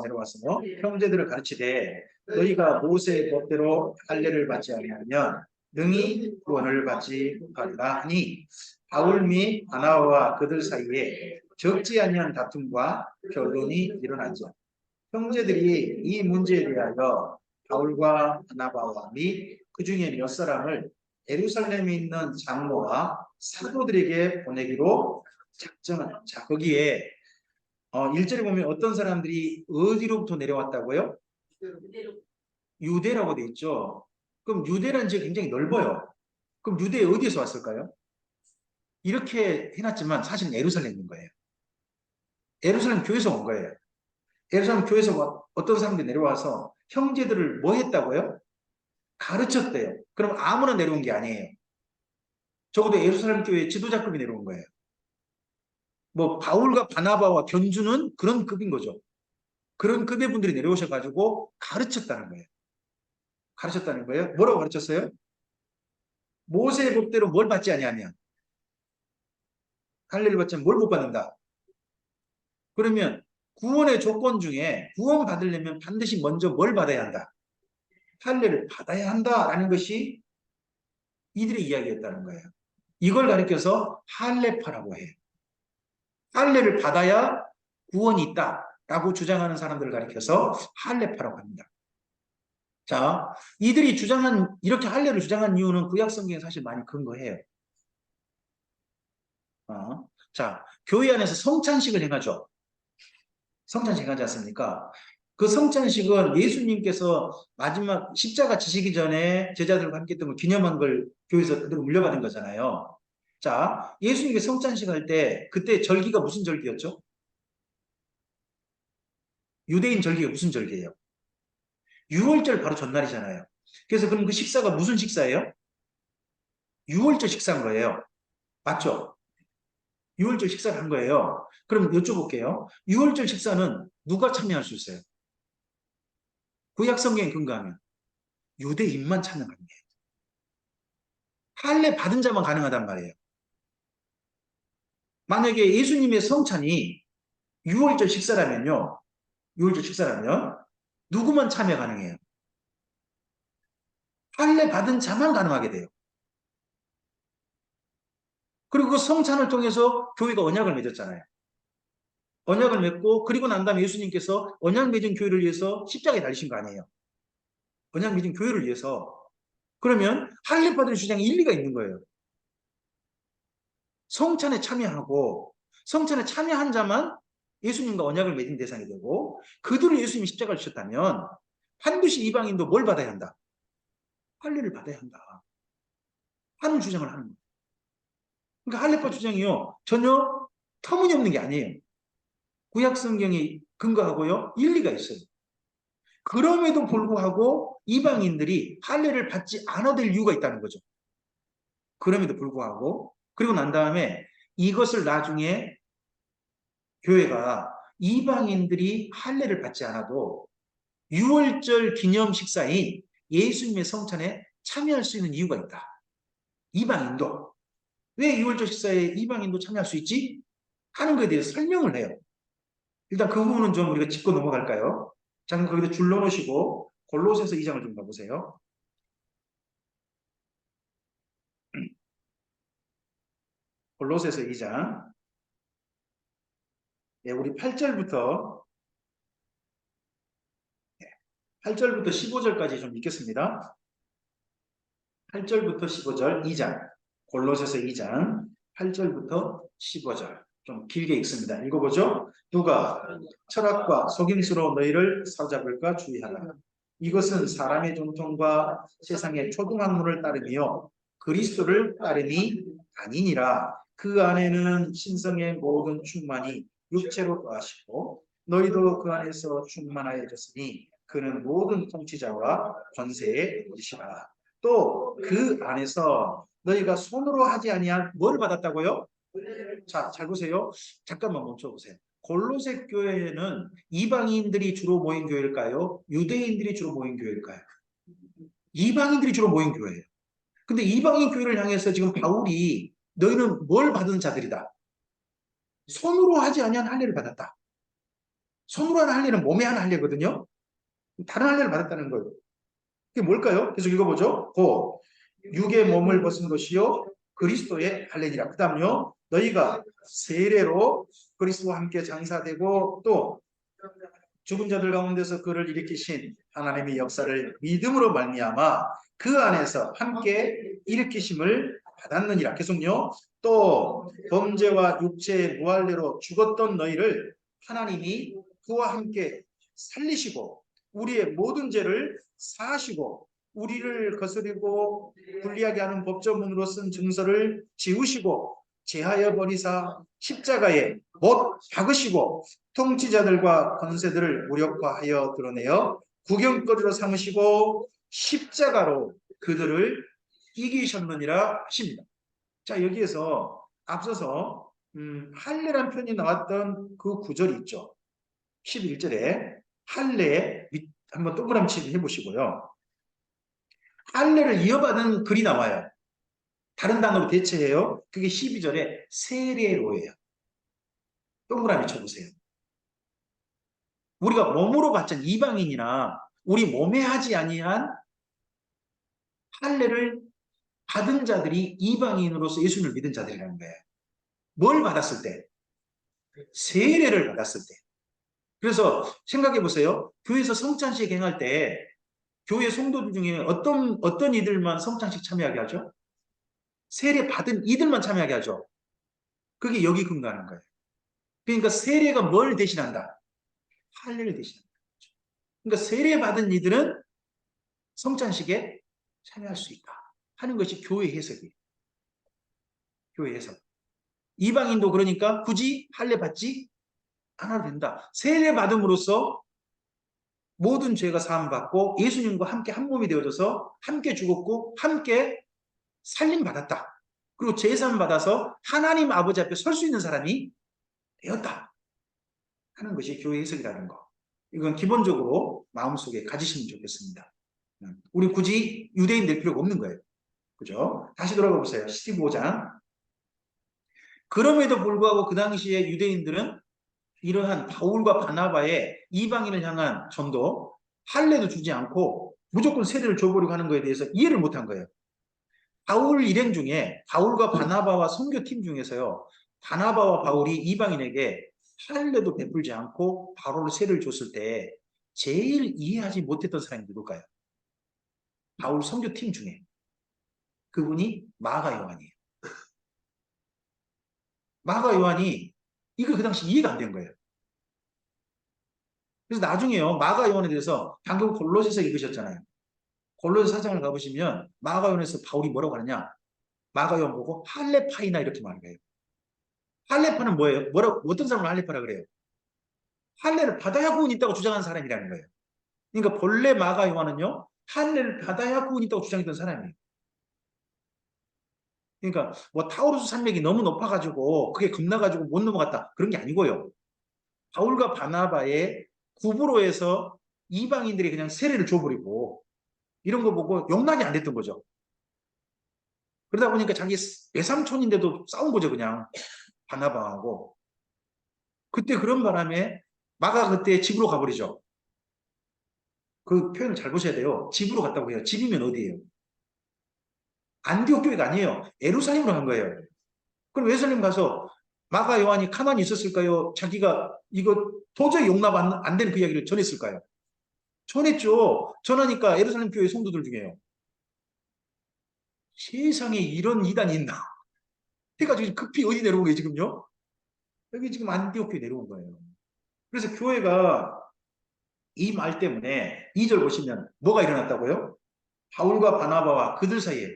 내려와서 형제들을 가르치되 너희가 모세의 법대로 할례를 받지 아니하면 능히 구원을 받지 못하리라 하니 바울 및 바나바와 그들 사이에 적지 아니한 다툼과 결론이 일어나죠. 형제들이 이 문제에 대하여 바울과 바나바와 및 그 중에 몇 사람을 예루살렘에 있는 장로와 사도들에게 보내기로 작정한. 자, 거기에 1절에 보면 어떤 사람들이 어디로부터 내려왔다고요? 유대라고 돼 있죠. 그럼 유대라는 지역이 굉장히 넓어요. 그럼 유대에 어디에서 왔을까요? 이렇게 해놨지만 사실은 예루살렘인 거예요. 예루살렘 교회에서 온 거예요. 예루살렘 교회에서 어떤 사람들이 내려와서 형제들을 뭐 했다고요? 가르쳤대요. 그럼 아무나 내려온 게 아니에요. 적어도 예루살렘 교회 지도자급이 내려온 거예요. 뭐 바울과 바나바와 견주는 그런 급인 거죠. 그런 급의 분들이 내려오셔가지고 가르쳤다는 거예요. 가르쳤다는 거예요. 뭐라고 가르쳤어요? 모세의 법대로 뭘 받지 아니하면 할례를 받지면 뭘 못 받는다. 그러면 구원의 조건 중에 구원 받으려면 반드시 먼저 뭘 받아야 한다. 할례를 받아야 한다라는 것이 이들의 이야기였다는 거예요. 이걸 가리켜서 할례파라고 해요. 할례를 받아야 구원이 있다라고 주장하는 사람들을 가리켜서 할례파라고 합니다. 자, 이들이 이렇게 할례를 주장한 이유는 구약 성경에 사실 많이 근거해요. 자, 교회 안에서 성찬식을 행하죠. 성찬식 하지 않습니까? 그 성찬식은 예수님께서 마지막 십자가 지시기 전에 제자들과 함께 했던 걸 기념한 걸 교회에서 그대로 물려받은 거잖아요. 자, 예수님께 성찬식 할 때 그때 절기가 무슨 절기였죠? 유대인 절기가 무슨 절기예요? 유월절 바로 전날이잖아요. 그래서 그럼 그 식사가 무슨 식사예요? 유월절 식사인 거예요. 맞죠? 유월절 식사를 한 거예요. 그럼 여쭤볼게요. 유월절 식사는 누가 참여할 수 있어요? 구약 성경에 근거하면 유대인만 참여하는 거예요. 할례 받은 자만 가능하단 말이에요. 만약에 예수님의 성찬이 6월절 식사라면요. 6월절 식사라면 누구만 참여 가능해요? 할례 받은 자만 가능하게 돼요. 그리고 그 성찬을 통해서 교회가 언약을 맺었잖아요. 언약을 맺고 그리고 난 다음에 예수님께서 언약 맺은 교회를 위해서 십자가에 달리신 거 아니에요. 언약 맺은 교회를 위해서. 그러면 할례 받은 주장에 일리가 있는 거예요. 성찬에 참여하고 성찬에 참여한 자만 예수님과 언약을 맺은 대상이 되고 그들을 예수님이 십자가를 지셨다면 반드시 이방인도 뭘 받아야 한다? 할례를 받아야 한다 하는 주장을 하는 거예요. 그러니까 할례파 주장이요 전혀 터무니없는 게 아니에요. 구약 성경이 근거하고요 일리가 있어요. 그럼에도 불구하고 이방인들이 할례를 받지 않아야 될 이유가 있다는 거죠. 그럼에도 불구하고 그리고 난 다음에 이것을 나중에 교회가 이방인들이 할례를 받지 않아도 유월절 기념 식사인 예수님의 성찬에 참여할 수 있는 이유가 있다. 이방인도. 왜 유월절 식사에 이방인도 참여할 수 있지? 하는 것에 대해서 설명을 해요. 일단 그 부분은 좀 우리가 짚고 넘어갈까요? 잠깐 거기다 줄 넣으시고 골로새서 2장을 좀 봐보세요. 골로새서 2장. 예, 우리 8절부터 15절까지 좀 읽겠습니다. 8절부터 15절 2장. 골로새서 2장 8절부터 15절. 좀 길게 읽습니다. 읽어보죠. 누가 철학과 속임수로 너희를 사로잡을까 주의하라. 이것은 사람의 전통과 세상의 초등학문을 따르며 그리스도를 따름이 아니니라. 그 안에는 신성의 모든 충만이 육체로 거하시고 너희도 그 안에서 충만하여졌으니 그는 모든 통치자와 권세의 이시라. 또 그 안에서 너희가 손으로 하지 아니한 뭘 받았다고요? 자, 잘 보세요. 잠깐만 멈춰보세요. 골로새 교회는 이방인들이 주로 모인 교회일까요? 유대인들이 주로 모인 교회일까요? 이방인들이 주로 모인 교회예요. 근데 이방인 교회를 향해서 지금 바울이 너희는 뭘 받은 자들이다. 손으로 하지 아니한 할례를 받았다. 손으로 하는 할례는 몸에 하는 할례거든요. 다른 할례를 받았다는 거예요. 그게 뭘까요? 계속 읽어보죠. 고 육의 몸을 벗은 것이요 그리스도의 할례니라. 그 다음요. 너희가 세례로 그리스도와 함께 장사되고 또 죽은 자들 가운데서 그를 일으키신 하나님의 역사를 믿음으로 말미암아 그 안에서 함께 일으키심을 받았느니라. 계속요. 또 범죄와 육체의 무할례로 죽었던 너희를 하나님이 그와 함께 살리시고 우리의 모든 죄를 사하시고 우리를 거스리고 불리하게 하는 법조문으로 쓴 증서를 지우시고 제하여 버리사 십자가에 못 박으시고 통치자들과 권세들을 무력화하여 드러내어 구경거리로 삼으시고 십자가로 그들을 이기셨느니라 하십니다. 자, 여기에서 앞서서 할례란 표현이 나왔던 그 구절이 있죠. 11절에 할례 한번 동그라미 해보시고요. 할례를 이어받은 글이 나와요. 다른 단어로 대체해요. 그게 12절에 세례로예요. 동그라미 쳐보세요. 우리가 몸으로 받은 이방인이나 우리 몸에 하지 아니한 할례를 받은 자들이 이방인으로서 예수님을 믿은 자들이라는 거예요. 뭘 받았을 때? 세례를 받았을 때. 그래서 생각해 보세요. 교회에서 성찬식 행할 때 교회 성도들 중에 어떤 이들만 성찬식 참여하게 하죠? 세례 받은 이들만 참여하게 하죠. 그게 여기 근거하는 거예요. 그러니까 세례가 뭘 대신한다? 할례를 대신한다. 그러니까 세례 받은 이들은 성찬식에 참여할 수 있다 하는 것이 교회 해석이에요. 교회 해석. 이방인도 그러니까 굳이 할례 받지 않아도 된다. 세례 받음으로써 모든 죄가 사함받고 예수님과 함께 한 몸이 되어져서 함께 죽었고 함께 살림 받았다. 그리고 제사함 받아서 하나님 아버지 앞에 설 수 있는 사람이 되었다 하는 것이 교회 해석이라는 거. 이건 기본적으로 마음속에 가지시면 좋겠습니다. 우리 굳이 유대인 될 필요가 없는 거예요. 그죠? 다시 돌아가 보세요. 15장. 그럼에도 불구하고 그 당시에 유대인들은 이러한 바울과 바나바의 이방인을 향한 전도, 할례도 주지 않고 무조건 세례를 줘버리고 하는 것에 대해서 이해를 못한 거예요. 바울 일행 중에 바울과 바나바와 선교팀 중에서요. 바나바와 바울이 이방인에게 할례도 베풀지 않고 바로를 세례를 줬을 때 제일 이해하지 못했던 사람이 누굴까요? 바울 선교팀 중에. 그분이 마가 요한이에요. 마가 요한이 이거 그 당시 이해가 안 된 거예요. 그래서 나중에요. 마가 요한에 대해서 방금 골로새서 읽으셨잖아요. 골로새 4장을 가보시면 마가 요한에서 바울이 뭐라고 하느냐. 마가 요한 보고 할레파이나 이렇게 말을 해요. 할레파는 뭐예요? 어떤 사람을 할레파라 그래요? 할례를 받아야 구원이 있다고 주장하는 사람이라는 거예요. 그러니까 본래 마가 요한은요. 할례를 받아야 구원이 있다고 주장했던 사람이에요. 그러니까 뭐 타우루스 산맥이 너무 높아가지고 그게 겁나가지고 못 넘어갔다. 그런 게 아니고요. 바울과 바나바의 구부로에서 이방인들이 그냥 세례를 줘버리고 이런 거 보고 용납이 안 됐던 거죠. 그러다 보니까 자기 외삼촌인데도 싸운 거죠. 그냥 바나바하고. 그때 그런 바람에 마가 그때 집으로 가버리죠. 그 표현을 잘 보셔야 돼요. 집으로 갔다고 해요. 집이면 어디예요? 안디옥 교회가 아니에요. 예루살렘으로 간 거예요. 그럼 예루살렘 가서 마가 요한이 가만히 있었을까요? 자기가 이거 도저히 용납 안 되는 그 이야기를 전했을까요? 전했죠. 전하니까 예루살렘 교회 성도들 중에요. 세상에 이런 이단이 있나? 해가지고 급히 어디 내려온 거예요, 지금요? 여기 지금 안디옥 교회 내려온 거예요. 그래서 교회가 이 말 때문에 2절 보시면 뭐가 일어났다고요? 바울과 바나바와 그들 사이에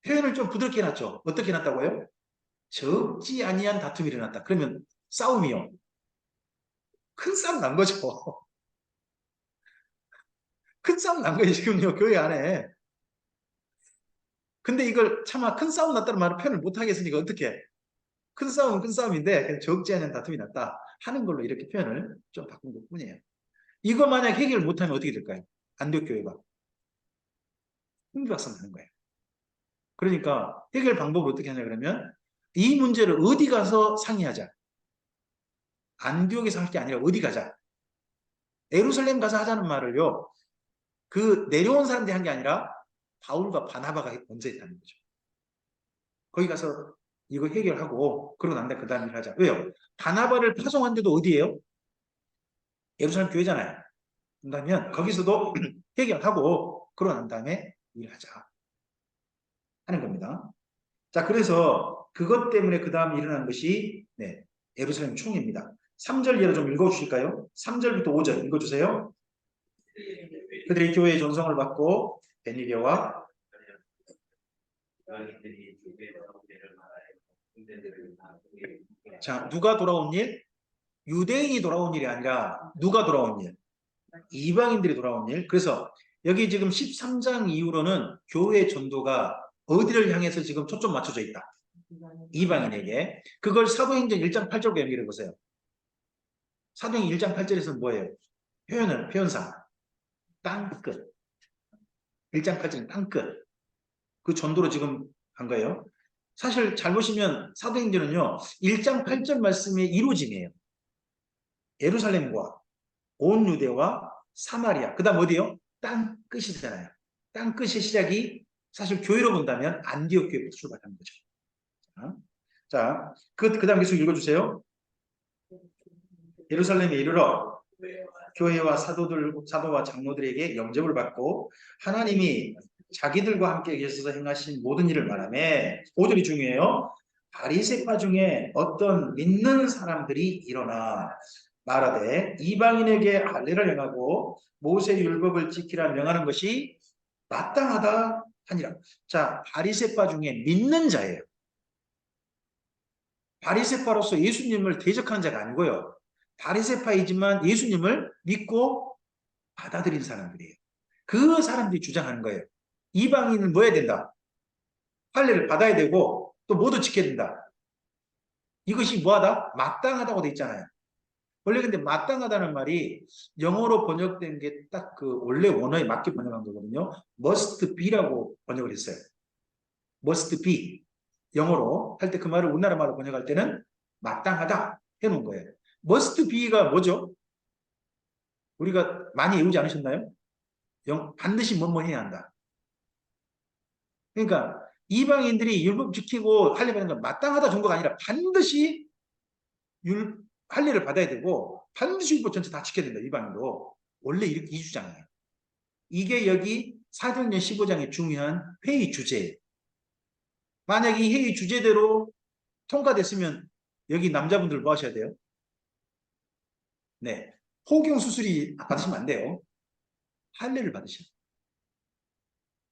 표현을 좀 부드럽게 해놨죠. 어떻게 해놨다고요? 적지 아니한 다툼이 일어났다. 그러면 싸움이요. 큰 싸움 난 거죠. 큰 싸움 난 거예요, 지금요, 교회 안에. 근데 이걸 차마 큰 싸움 났다는 말을 표현을 못 하겠으니까 어떻게? 큰 싸움은 큰 싸움인데 그냥 적지 않은 다툼이 났다 하는 걸로 이렇게 표현을 좀 바꾼 것 뿐이에요. 이거 만약 해결 못하면 어떻게 될까요? 안디옥 교회가 흥비박산 나는 거예요. 그러니까 해결 방법을 어떻게 하냐 그러면 이 문제를 어디 가서 상의하자. 안디옥에서 할 게 아니라 어디 가자. 예루살렘 가서 하자는 말을요. 그 내려온 사람들이 한 게 아니라 바울과 바나바가 먼저 했다는 거죠. 거기 가서 이거 해결하고 그러고 난 다음에 그 다음 일 하자. 왜요? 바나바를 파송한 데도 어디예요? 예루살렘 교회잖아요. 그러면 거기서도 해결하고 그러고 난 다음에 일하자 하는 겁니다. 자, 그래서 그것 때문에 그 다음 일어난 것이 예루살렘 총회입니다. 3절 예로 좀 읽어주실까요? 3절부터 5절 읽어주세요. 그들이 교회의 존성을 받고 베니게와 자, 누가 돌아온 일? 유대인이 돌아온 일이 아니라 누가 돌아온 일? 이방인들이 돌아온 일. 그래서 여기 지금 13장 이후로는 교회 전도가 어디를 향해서 지금 초점 맞춰져 있다. 이방인에게. 그걸 사도행전 1장 8절과 연결해 보세요. 사도행전 1장 8절에서는 뭐예요? 표현상 땅끝. 1장 8절은 땅끝. 그 전도로 지금 간 거예요. 사실 잘 보시면 사도행전은요. 1장 8절 말씀의 이루어짐이에요. 예루살렘과 온 유대와 사마리아. 그 다음 어디요? 땅끝이잖아요. 땅끝의 시작이 사실 교회로 본다면 안디옥 교회부터 출발하는 거죠. 자, 그 다음 계속 읽어주세요. 예루살렘에 이르러 교회와 사도와 장로들에게 영접을 받고 하나님이 자기들과 함께 계셔서 행하신 모든 일을 말하며 5절이 중요해요. 바리새파 중에 어떤 믿는 사람들이 일어나 말하되 이방인에게 할례를 행하고 모세 율법을 지키라 명하는 것이 마땅하다 하니라. 자, 바리새파 중에 믿는 자예요. 바리새파로서 예수님을 대적하는 자가 아니고요. 바리새파이지만 예수님을 믿고 받아들인 사람들이에요. 그 사람들이 주장하는 거예요. 이방인은 뭐 해야 된다? 할례를 받아야 되고 또 모두 지켜야 된다. 이것이 뭐하다? 마땅하다고 돼 있잖아요. 원래 근데 마땅하다는 말이 영어로 번역된 게 딱 그 원래 원어에 맞게 번역한 거거든요. must be라고 번역을 했어요. must be. 영어로 할 때 그 말을 우리나라 말로 번역할 때는 마땅하다 해놓은 거예요. must be가 뭐죠? 우리가 많이 외우지 않으셨나요? 반드시 뭐뭐 해야 한다. 그러니까 이방인들이 율법 지키고 할례 받는 건 마땅하다 정도가 아니라 반드시 할례를 받아야 되고 반드시 율법 전체 다 지켜야 된다. 이방인도. 원래 이렇게 이 주장이에요. 이게 여기 사도행전 15장의 중요한 회의 주제예요. 만약 이 회의 주제대로 통과됐으면 여기 남자분들 뭐 하셔야 돼요? 네, 포경 수술이 받으시면 안 돼요. 할례를 받으셔야 돼요.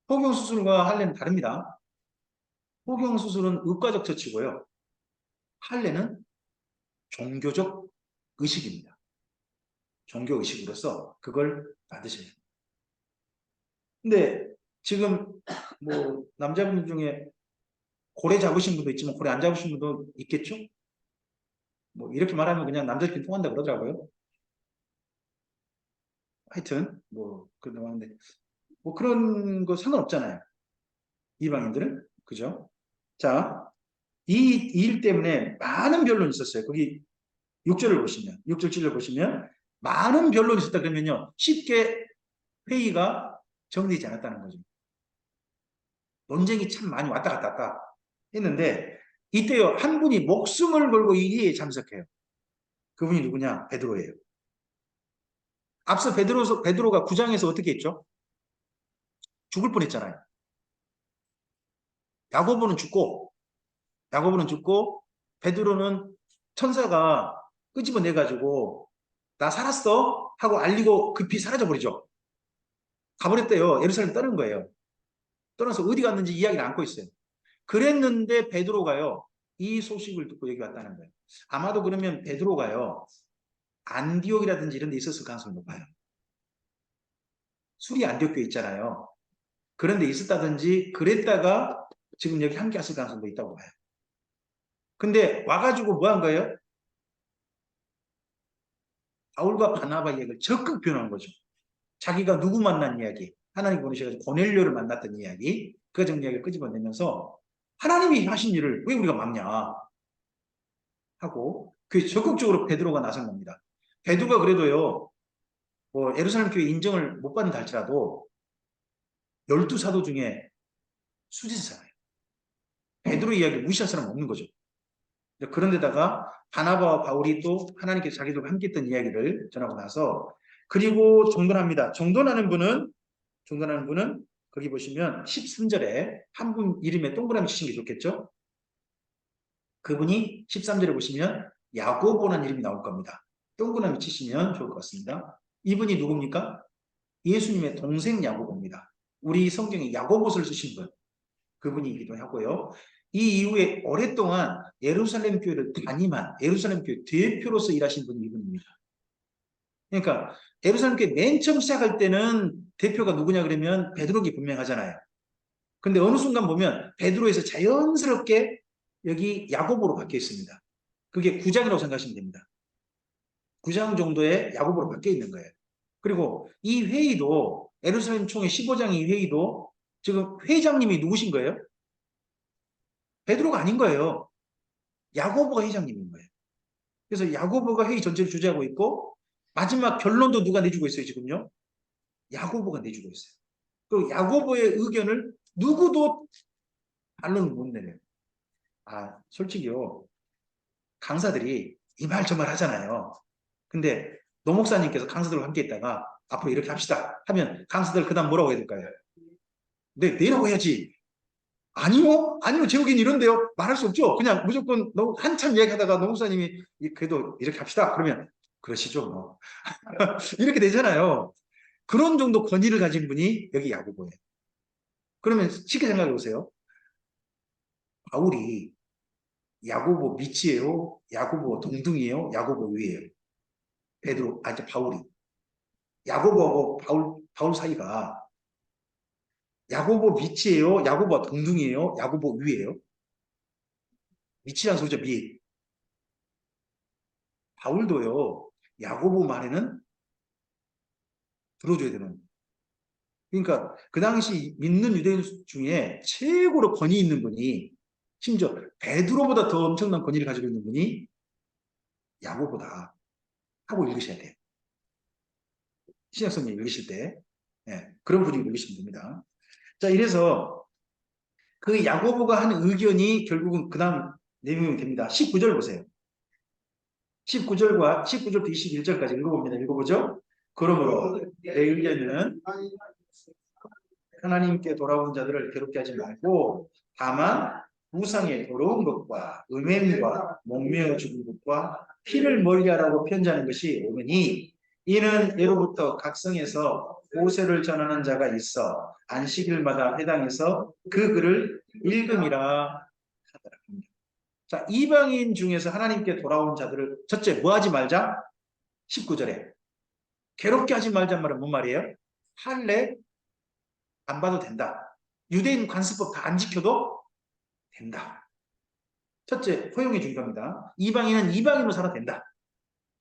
포경 수술과 할례는 다릅니다. 포경 수술은 의과적 처치고요. 할례는 종교적 의식입니다. 종교 의식으로서 그걸 받으셔야 돼요. 근데 지금 뭐 남자분 중에 고래 잡으신 분도 있지만 고래 안 잡으신 분도 있겠죠? 뭐 이렇게 말하면 그냥 남자끼리 통한다 그러더라고요. 하여튼 뭐 그런데 뭐 그런 거 상관없잖아요. 이방인들은 그죠? 자, 이 일 때문에 많은 변론이 있었어요. 거기 6절을 보시면, 6절 7절 보시면 많은 변론이 있었다 그러면요. 쉽게 회의가 정리되지 않았다는 거죠. 논쟁이 참 많이 왔다 갔다 했는데 이때요. 한 분이 목숨을 걸고 이 회의에 참석해요. 그분이 누구냐? 베드로예요. 앞서 베드로가 9장에서 어떻게 했죠? 죽을 뻔했잖아요. 야고보는 죽고 베드로는 천사가 끄집어내가지고 나 살았어 하고 알리고 급히 사라져버리죠. 가버렸대요. 예루살렘 떠는 거예요. 떠나서 어디 갔는지 이야기를 않고 있어요. 그랬는데 베드로가요. 이 소식을 듣고 여기 왔다는 거예요. 아마도 그러면 베드로가요. 안디옥이라든지 이런 데 있었을 가능성이 높아요. 수리 안디옥 교회 있잖아요. 그런 데 있었다든지 그랬다가 지금 여기 함께 왔을 가능성도 있다고 봐요. 근데 와가지고 뭐 한 거예요? 바울과 바나바 이야기를 적극 변한 거죠. 자기가 누구 만난 이야기, 하나님 보내셔가지고 고넬료를 만났던 이야기, 그 정 이야기를 끄집어내면서 하나님이 하신 일을 왜 우리가 막냐 하고 그 적극적으로 베드로가 나선 겁니다. 베드로가 그래도요, 뭐 예루살렘 교회 인정을 못 받는다 할지라도 12사도 중에 수지사잖아요. 베드로 이야기를 무시할 사람은 없는 거죠. 그런데다가 바나바와 바울이 또 하나님께서 자기들과 함께 했던 이야기를 전하고 나서 그리고 종전합니다. 종전하는 분은 거기 보시면 13절에 한 분 이름에 동그라미 치신 게 좋겠죠? 그분이 13절에 보시면 야고보라는 이름이 나올 겁니다. 동그라미 치시면 좋을 것 같습니다. 이분이 누굽니까? 예수님의 동생 야고보입니다. 우리 성경에 야고보서를 쓰신 분. 그분이기도 하고요. 이 이후에 오랫동안 예루살렘 교회를 담임한 예루살렘 교회 대표로서 일하신 분이 이분입니다. 그러니까 예루살렘 교회 맨 처음 시작할 때는 대표가 누구냐 그러면 베드로기 분명하잖아요. 근데 어느 순간 보면 베드로에서 자연스럽게 여기 야고보로 바뀌어 있습니다. 그게 9장이라고 생각하시면 됩니다. 9장 정도의 야고보로 바뀌어 있는 거예요. 그리고 이 회의도 예루살렘 총회 15장 이 회의도 지금 회장님이 누구신 거예요? 베드로가 아닌 거예요. 야고보가 회장님인 거예요. 그래서 야고보가 회의 전체를 주재하고 있고 마지막 결론도 누가 내주고 있어요 지금요? 야고보가 내주고 있어요. 그 야고보의 의견을 누구도 반론을 못 내려요. 아 솔직히요. 강사들이 이 말 저 말 하잖아요. 근데 노 목사님께서 강사들과 함께 있다가 앞으로 이렇게 합시다 하면 강사들 그 다음 뭐라고 해야 될까요? 네, 내라고 해야지. 아니요, 제 의견이 이런데요. 말할 수 없죠. 그냥 무조건 한참 이야기하다가 노 목사님이 그래도 이렇게 합시다. 그러면 그러시죠. 뭐. 이렇게 되잖아요. 그런 정도 권위를 가진 분이 여기 야고보예요. 그러면 쉽게 생각해 보세요. 바울이 야고보 밑이에요? 야고보 동등이에요? 야고보 위에요? 베드로, 바울이. 야고보하고 바울 사이가 야고보 밑이에요? 야고보 동등이에요? 야고보 위에요? 밑이란 소리죠, 밑. 바울도요, 야고보 말에는 들어줘야 되는. 그러니까 그 당시 믿는 유대인 중에 최고로 권위 있는 분이 심지어 베드로보다 더 엄청난 권위를 가지고 있는 분이 야고보다 하고 읽으셔야 돼요. 신약성경 읽으실 때 그런 분이 읽으시면 됩니다. 자, 이래서 그 야고보가 한 의견이 결국은 그 다음 내용이 됩니다. 19절 보세요. 19절부터 21절까지 읽어봅니다. 읽어보죠. 그러므로 내 의견은 하나님께 돌아온 자들을 괴롭게 하지 말고 다만 우상의 더러운 것과 음행과 목매어 죽은 것과 피를 멀리하라고 편지하는 것이 옳으니 이는 예로부터 각성에서 모세를 전하는 자가 있어 안식일마다 회당에서 그 글을 읽음이라 하더라. 자, 이방인 중에서 하나님께 돌아온 자들을 첫째 뭐 하지 말자? 19절에 괴롭게 하지 말자 말은 뭔 말이에요? 할례 안 봐도 된다. 유대인 관습법 다 안 지켜도 된다. 첫째, 허용해 준 겁니다. 이방인은 이방인으로 살아도 된다.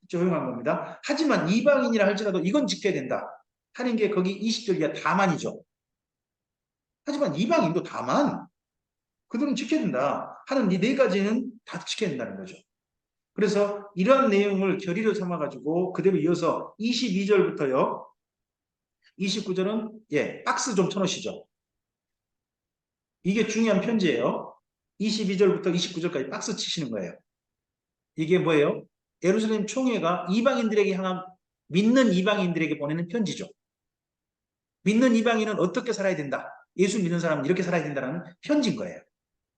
첫째, 허용한 겁니다. 하지만 이방인이라 할지라도 이건 지켜야 된다. 하는 게 거기 20절 이하 다만이죠. 하지만 이방인도 다만 그들은 지켜야 된다. 하는 이 네 가지는 다 지켜야 된다는 거죠. 그래서 이러한 내용을 결의로 삼아가지고 그대로 이어서 22절부터요. 29절은 박스 좀 쳐놓으시죠. 이게 중요한 편지예요. 22절부터 29절까지 박스 치시는 거예요. 이게 뭐예요? 예루살렘 총회가 이방인들에게 향한 믿는 이방인들에게 보내는 편지죠. 믿는 이방인은 어떻게 살아야 된다. 예수 믿는 사람은 이렇게 살아야 된다는 편지인 거예요.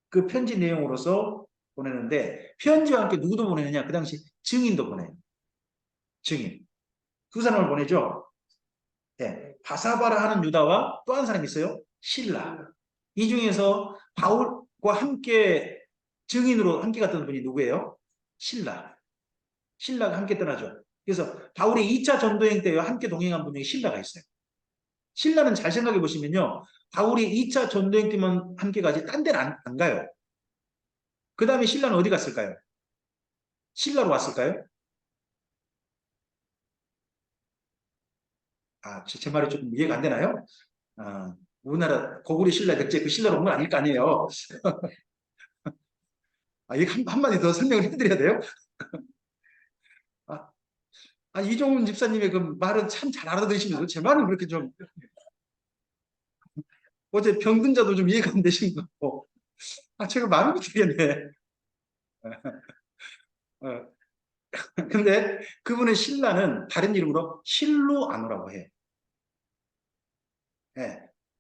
그 편지 내용으로서 보내는데 편지와 함께 누구도 보내느냐? 그 당시 증인도 보내요. 증인. 두 사람을 보내죠. 바사바라 하는 유다와 또 한 사람이 있어요. 실라. 이 중에서 바울과 함께 증인으로 함께 갔던 분이 누구예요? 실라. 실라가 함께 떠나죠. 그래서 바울의 2차 전도행 때 함께 동행한 분 중에 실라가 있어요. 실라는 잘 생각해 보시면요. 바울이 2차 전도행 때만 함께 가지 딴 데는 안 가요. 그 다음에 실라는 어디 갔을까요? 실라로 왔을까요? 제 말이 좀 이해가 안 되나요? 우리나라 고구려 신라 백제 그 신라로 온 건 아닐 거 아니에요. 이거 한마디 더 설명을 해드려야 돼요? 이종훈 집사님의 그 말은 참 잘 알아들으시면서 제 말은 그렇게 좀 어제 병든자도 좀 이해가 안 되신 것 같고 제가 말을 못하겠네. 근데 그분의 신라는 다른 이름으로 실루아노라고 해요.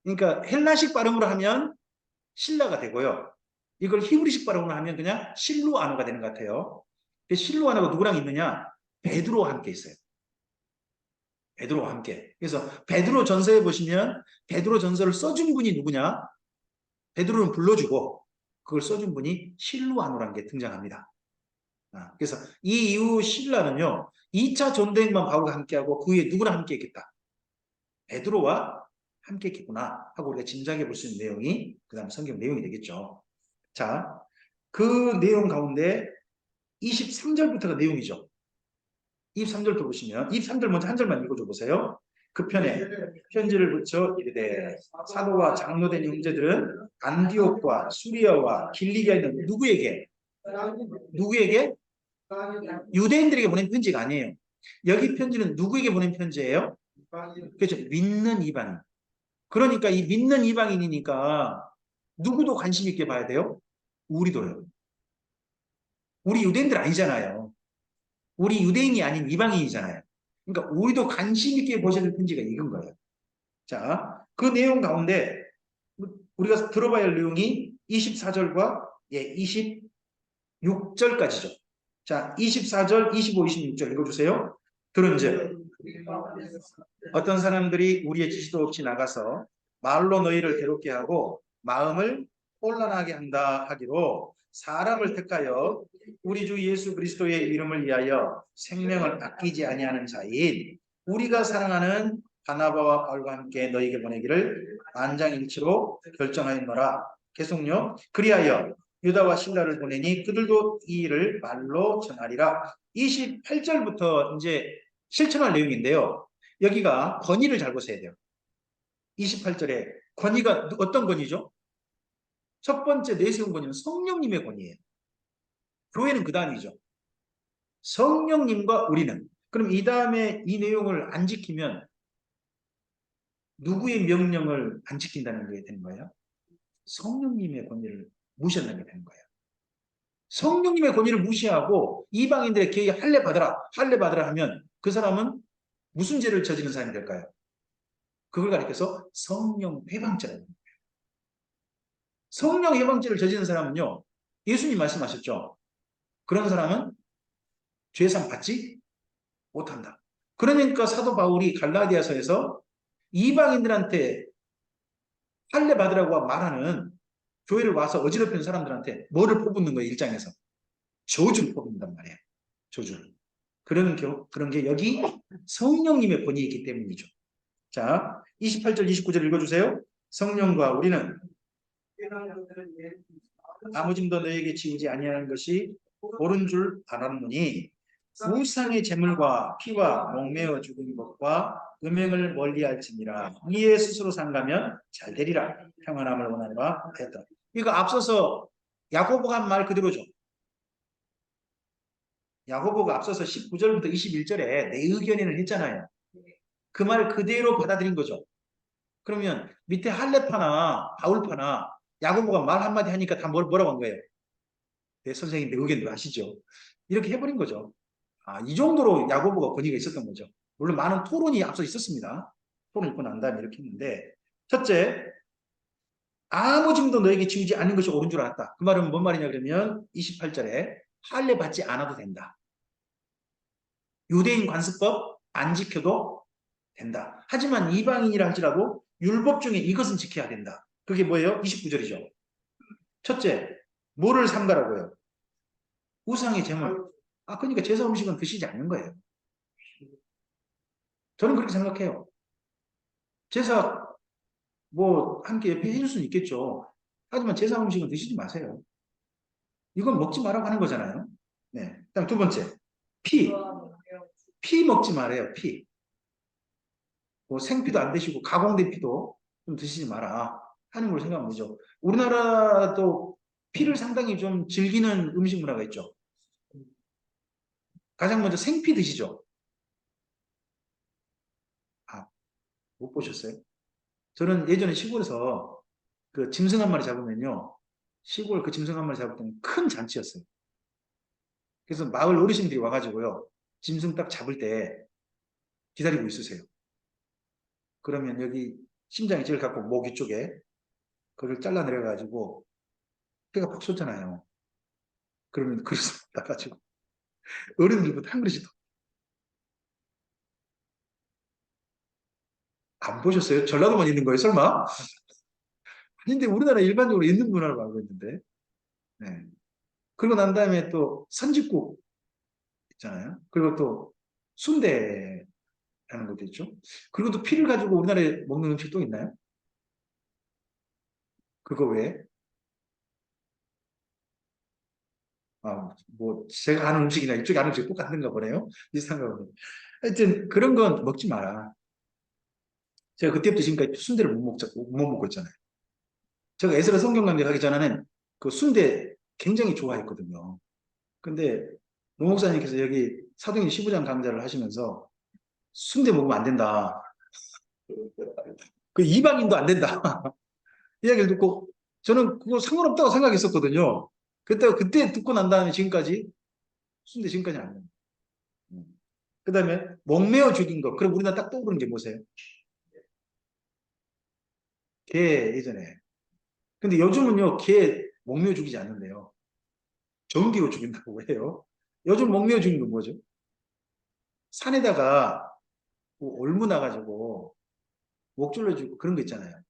그러니까 헬라식 발음으로 하면 신라가 되고요. 이걸 히브리식 발음으로 하면 그냥 실루아노가 되는 것 같아요. 실루아노가 누구랑 있느냐? 베드로와 함께 있어요. 베드로와 함께. 그래서 베드로 전서에 보시면 베드로 전서를 써준 분이 누구냐? 베드로는 불러주고 그걸 써준 분이 실루아노라는 게 등장합니다. 그래서 이 이후 신라는요. 2차 전도행만 바울과 함께하고 그 후에 누구랑 함께 했겠다? 베드로와 함께 했겠구나 하고 우리가 짐작해 볼 수 있는 내용이 그 다음 성경 내용이 되겠죠. 자, 그 내용 가운데 23절부터가 내용이죠. 23절 보시면 23절 먼저 한 절만 읽어줘 보세요. 그 편에 편지를 붙여 이르되 사도와 장로된 형제들은 안디옥과 수리아와 길리기아에 있는 누구에게? 유대인들에게 보낸 편지가 아니에요. 여기 편지는 누구에게 보낸 편지예요? 그렇죠. 믿는 이방인. 그러니까 이 믿는 이방인이니까 누구도 관심 있게 봐야 돼요? 우리도요. 우리 유대인들 아니잖아요. 우리 유대인이 아닌 이방인이잖아요. 그러니까 우리도 관심 있게 보셔야 될 편지가 이건 거예요. 자, 그 내용 가운데 우리가 들어봐야 할 내용이 24절과 26절까지죠. 자, 24절, 25, 26절 읽어주세요. 들은즉 어떤 사람들이 우리의 지시도 없이 나가서 말로 너희를 괴롭게 하고 마음을 혼란하게 한다 하기로 사람을 택하여 우리 주 예수 그리스도의 이름을 위하여 생명을 아끼지 아니하는 자인 우리가 사랑하는 바나바와 바울과 함께 너희에게 보내기를 만장일치로 결정하였노라. 계속요. 그리하여 유다와 실라를 보내니 그들도 이 일을 말로 전하리라. 28절부터 이제 실천할 내용인데요. 여기가 권위를 잘 보셔야 돼요. 28절에 권위가 어떤 권위죠? 첫 번째 내세운 권위는 성령님의 권위예요. 교회는 그 다음이죠. 성령님과 우리는. 그럼 이 다음에 이 내용을 안 지키면 누구의 명령을 안 지킨다는 게 되는 거예요? 성령님의 권위를 무시한다는 게 되는 거예요. 성령님의 권위를 무시하고 이방인들의 계획에 할례 받으라 하면 그 사람은 무슨 죄를 저지른 사람이 될까요? 그걸 가리켜서 성령 회방죄라는 거예요. 성령 회방죄를 저지른 사람은요. 예수님 말씀하셨죠. 그런 사람은 죄상 받지 못한다. 그러니까 사도 바울이 갈라디아서에서 이방인들한테 할례 받으라고 말하는 교회를 와서 어지럽히는 사람들한테 뭐를 퍼붓는 거예요? 1장에서. 저주를 퍼붓는단 말이에요. 저주를. 그런 게 여기 성령님의 권위이 있기 때문이죠. 자, 28절, 29절 읽어주세요. 성령과 우리는 아무 짐도 너에게 지우지 아니하는 것이 옳은 줄 알았노니 우상의 제물과 피와 목매어 죽은 것과 음행을 멀리할지니라. 이에 스스로 상가면 잘 되리라. 평안함을 원하노라 하였다. 이거 앞서서 야고보가 한 말 그대로죠. 야고보가 앞서서 19절부터 21절에 내 의견에는 했잖아요. 그 말 그대로 받아들인 거죠. 그러면 밑에 할레파나 바울파나 야고보가 말 한마디 하니까 다 뭐라고 한 거예요? 내 선생님 내 의견도 아시죠? 이렇게 해버린 거죠. 이 정도로 야고보가 권위가 있었던 거죠. 물론 많은 토론이 앞서 있었습니다. 토론 읽고 난 다음에 이렇게 했는데, 첫째, 아무 짐도 너에게 지우지 않는 것이 옳은 줄 알았다. 그 말은 뭔 말이냐 그러면 28절에 할례 받지 않아도 된다. 유대인 관습법 안 지켜도 된다. 하지만 이방인이라 할지라도 율법 중에 이것은 지켜야 된다. 그게 뭐예요? 29절이죠. 첫째, 뭐를 삼가라고요? 우상의 제물. 그러니까 제사 음식은 드시지 않는 거예요. 저는 그렇게 생각해요. 제사 뭐 함께 옆에 해줄 수는 있겠죠. 하지만 제사 음식은 드시지 마세요. 이건 먹지 말라고 하는 거잖아요. 네. 그다음 두 번째, 피. 피 먹지 말아요. 피. 뭐 생피도 안 드시고 가공된 피도 좀 드시지 마라 하는 걸로 생각하면 되죠. 우리나라도 피를 상당히 좀 즐기는 음식 문화가 있죠. 가장 먼저 생피 드시죠. 못 보셨어요? 저는 예전에 시골에서 그 짐승 한 마리 잡으면요, 시골 그 짐승 한 마리 잡을 때는 큰 잔치였어요. 그래서 마을 어르신들이 와가지고요, 짐승 딱 잡을 때 기다리고 있으세요. 그러면 여기 심장이 제일 갖고 목 위쪽에 그걸 잘라내려가지고 폐가 팍 솟잖아요. 그러면 그릇을 따가지고 어른들부터 한 그릇이 안 보셨어요? 전라도만 있는 거예요, 설마? 아닌데 우리나라 일반적으로 있는 문화로 알고 있는데. 네. 그리고 난 다음에 또 선짓국 있잖아요. 그리고 또 순대라는 것도 있죠. 그리고 또 피를 가지고 우리나라에 먹는 음식 또 있나요? 그거 외에? 뭐 제가 아는 음식이나 이쪽에 아는 음식이 똑같은가 보네요. 비슷한가 보네요. 하여튼 그런 건 먹지 마라. 제가 그때부터 지금까지 순대를 못 먹고 있잖아요. 제가 에스라 성경 강좌 가기 전에는 그 순대 굉장히 좋아했거든요. 근데 노 목사님께서 여기 사도행 15장 강좌를 하시면서 순대 먹으면 안 된다. 그 이방인도 안 된다. 이야기를 듣고 저는 그거 상관없다고 생각했었거든요. 그때 듣고 난 다음에 지금까지 순대 지금까지 안 됩니다. 그 다음에 목매어 죽인 거. 그럼 우리나라 딱 떠오르는 게 뭐세요? 개 예전에. 근데 요즘은요, 개 목매어 죽이지 않는데요. 전기로 죽인다고 해요. 요즘 목매어 죽인 건 뭐죠? 산에다가 뭐 올무 나가지고 목줄러 주고 그런 거 있잖아요.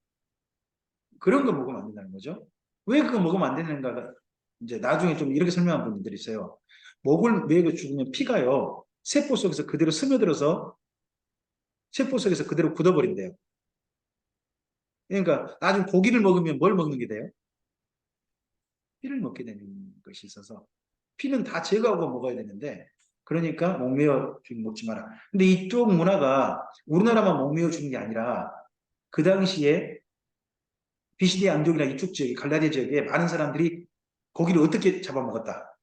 그런 거 먹으면 안 된다는 거죠. 왜 그거 먹으면 안 되는가가 이제 나중에 좀 이렇게 설명한 분들이 있어요. 목을 매고 죽으면 피가요, 세포 속에서 그대로 스며들어서 세포 속에서 그대로 굳어버린대요. 그러니까 나중에 고기를 먹으면 뭘 먹는 게 돼요? 피를 먹게 되는 것이 있어서 피는 다 제거하고 먹어야 되는데, 그러니까 목매어 죽 먹지 마라. 근데 이쪽 문화가 우리나라만 목매어 죽는 게 아니라 그 당시에 비시디 안쪽이나 이쪽 지역에 갈라디아 지역에 많은 사람들이 고기를 어떻게 잡아먹었다.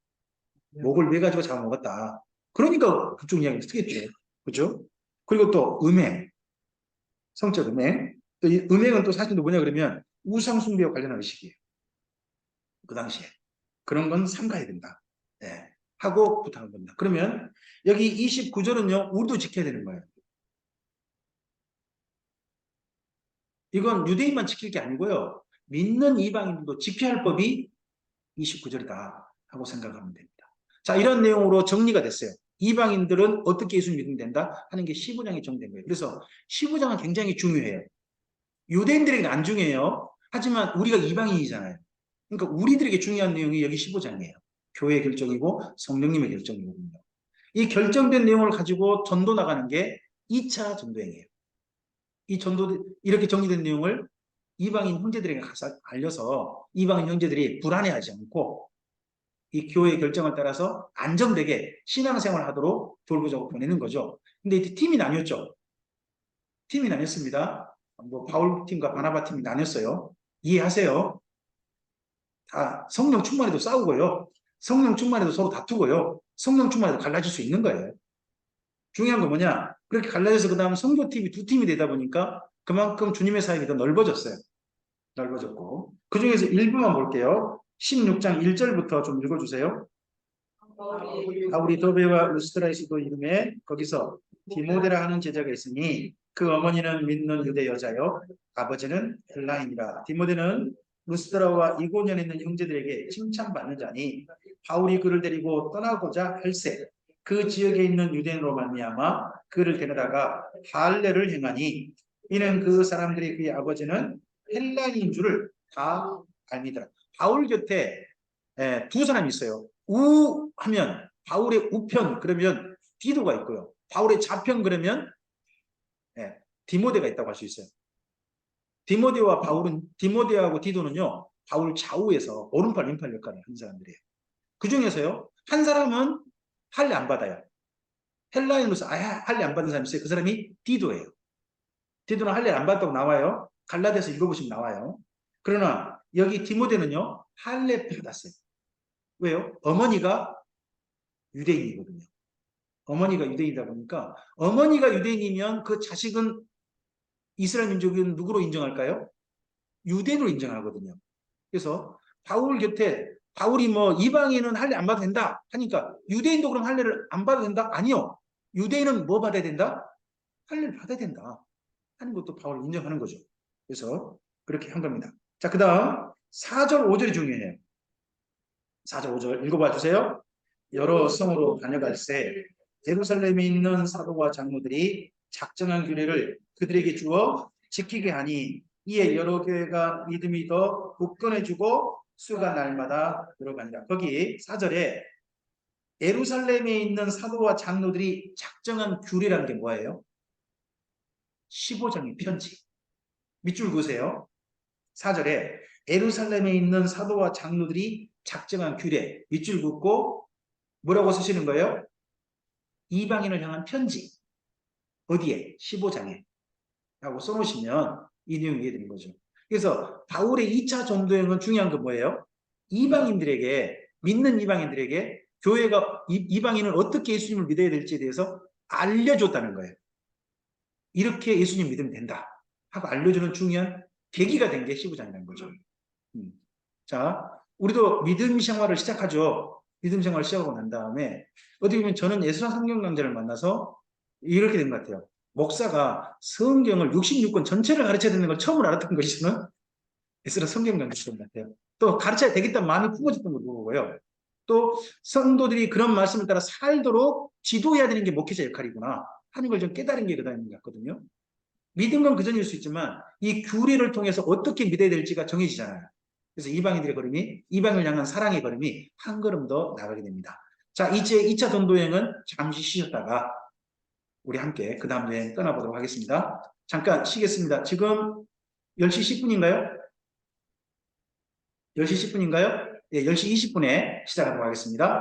목을 매가지고 잡아먹었다. 그러니까 그쪽 이야기를 쓰겠죠. 그죠? 그리고 또 음행, 성적 음행. 또 이 음행은 또 사실 뭐냐 그러면 우상숭배와 관련한 의식이에요. 그 당시에. 그런 건 삼가야 된다. 네. 하고 부탁한 겁니다. 그러면 여기 29절은요, 우리도 지켜야 되는 거예요. 이건 유대인만 지킬 게 아니고요, 믿는 이방인들도 지켜야 할 법이 29절이다 하고 생각하면 됩니다. 자, 이런 내용으로 정리가 됐어요. 이방인들은 어떻게 예수 믿으면 된다 하는 게 15장에 정된 거예요. 그래서 15장은 굉장히 중요해요. 유대인들에게는 안 중요해요. 하지만 우리가 이방인이잖아요. 그러니까 우리들에게 중요한 내용이 여기 15장이에요. 교회의 결정이고 성령님의 결정이거든요. 이 결정된 내용을 가지고 전도 나가는 게 2차 전도행이에요. 이 전도, 이렇게 정리된 내용을 이방인 형제들에게 가서 알려서 이방인 형제들이 불안해하지 않고 이 교회의 결정을 따라서 안정되게 신앙생활을 하도록 돌보자고 보내는 거죠. 근데 이때 팀이 나뉘었죠. 팀이 나뉘었습니다. 뭐 바울 팀과 바나바 팀이 나뉘었어요. 이해하세요. 다 성령 충만해도 싸우고요. 성령 충만해도 서로 다투고요. 성령 충만해서 갈라질 수 있는 거예요. 중요한 건 뭐냐? 그렇게 갈라져서 그 다음 성교팀이 두 팀이 되다 보니까 그만큼 주님의 사역이 더 넓어졌어요. 넓어졌고. 그 중에서 일부만 볼게요. 16장 1절부터 좀 읽어주세요. 바울이 더베와 루스드라의 시도 이름에 거기서 디모데라 하는 제자가 있으니 그 어머니는 믿는 유대 여자요 아버지는 헬라인이라. 디모데는 루스드라와 이고니온에 있는 형제들에게 칭찬받는 자니 바울이 그를 데리고 떠나고자 할세 그 지역에 있는 유대인으로 말미암아 그를 데려다가 할례를 행하니 이는 그 사람들이 그의 아버지는 헬라인인 줄을 다 압니다. 바울 곁에 두 사람이 있어요. 우 하면 바울의 우편 그러면 디도가 있고요. 바울의 좌편 그러면 디모데가 있다고 할 수 있어요. 디모데하고 디도는요. 바울 좌우에서 오른팔 왼팔 역할을 하는 사람들이에요. 그 중에서요. 한 사람은 할례 안 받아요. 헬라인으로서 할례 안 받은 사람이 있어요. 그 사람이 디도예요. 디도는 할례를 안 받았다고 나와요. 갈라디아서 읽어보시면 나와요. 그러나 여기 디모데는요. 할례 받았어요. 왜요? 어머니가 유대인이거든요. 어머니가 유대인이다 보니까 어머니가 유대인이면 그 자식은 이스라엘 민족은 누구로 인정할까요? 유대인으로 인정하거든요. 그래서 바울 곁에 바울이 뭐 이방인은 할례 안 받아도 된다 하니까 유대인도 그럼 할례를 안 받아도 된다? 아니요. 유대인은 뭐 받아야 된다? 할례를 받아야 된다 하는 것도 바울이 인정하는 거죠. 그래서 그렇게 한 겁니다. 자, 그 다음 4절 5절이 중요해요. 4절 5절 읽어봐 주세요. 여러 성으로 다녀갈새 예루살렘에 있는 사도와 장로들이 작정한 규례를 그들에게 주어 지키게 하니 이에 여러 교회가 믿음이 더 굳건해지고 수가 날마다 늘어가니라. 거기 4절에 예루살렘에 있는 사도와 장로들이 작정한 규례라는 게 뭐예요? 15장의 편지. 밑줄 그으세요. 4절에 예루살렘에 있는 사도와 장로들이 작정한 규례. 밑줄 긋고 뭐라고 쓰시는 거예요? 이방인을 향한 편지. 어디에? 15장에. 라고 써놓으시면 이 내용이 이해되는 거죠. 그래서 바울의 2차 전도행은 중요한 건 뭐예요? 이방인들에게, 믿는 이방인들에게 교회가 이방인은 어떻게 예수님을 믿어야 될지에 대해서 알려줬다는 거예요. 이렇게 예수님 믿으면 된다 하고 알려주는 중요한 계기가 된 게 15장이라는 거죠. 자, 우리도 믿음 생활을 시작하죠. 믿음 생활을 시작하고 난 다음에 어떻게 보면 저는 예수라 성경 강좌를 만나서 이렇게 된 것 같아요. 목사가 성경을 66권 전체를 가르쳐야 되는 걸 처음으로 알았던 것이 저는 예수라 성경 강좌였던 것 같아요. 또 가르쳐야 되겠다는 마음이 품어졌던 걸 보고요. 또 성도들이 그런 말씀을 따라 살도록 지도해야 되는 게 목회자 역할이구나 하는 걸 좀 깨달은 게 그 다음인 것 같거든요. 믿은 건 그전일 수 있지만 이 규례를 통해서 어떻게 믿어야 될지가 정해지잖아요. 그래서 이방인들의 걸음이, 이방을 향한 사랑의 걸음이 한 걸음 더 나가게 됩니다. 자, 이제 2차 전도여행은 잠시 쉬었다가 우리 함께 그 다음 여행 떠나보도록 하겠습니다. 잠깐 쉬겠습니다. 지금 10시 10분인가요? 10시 10분인가요? 네, 10시 20분에 시작하도록 하겠습니다.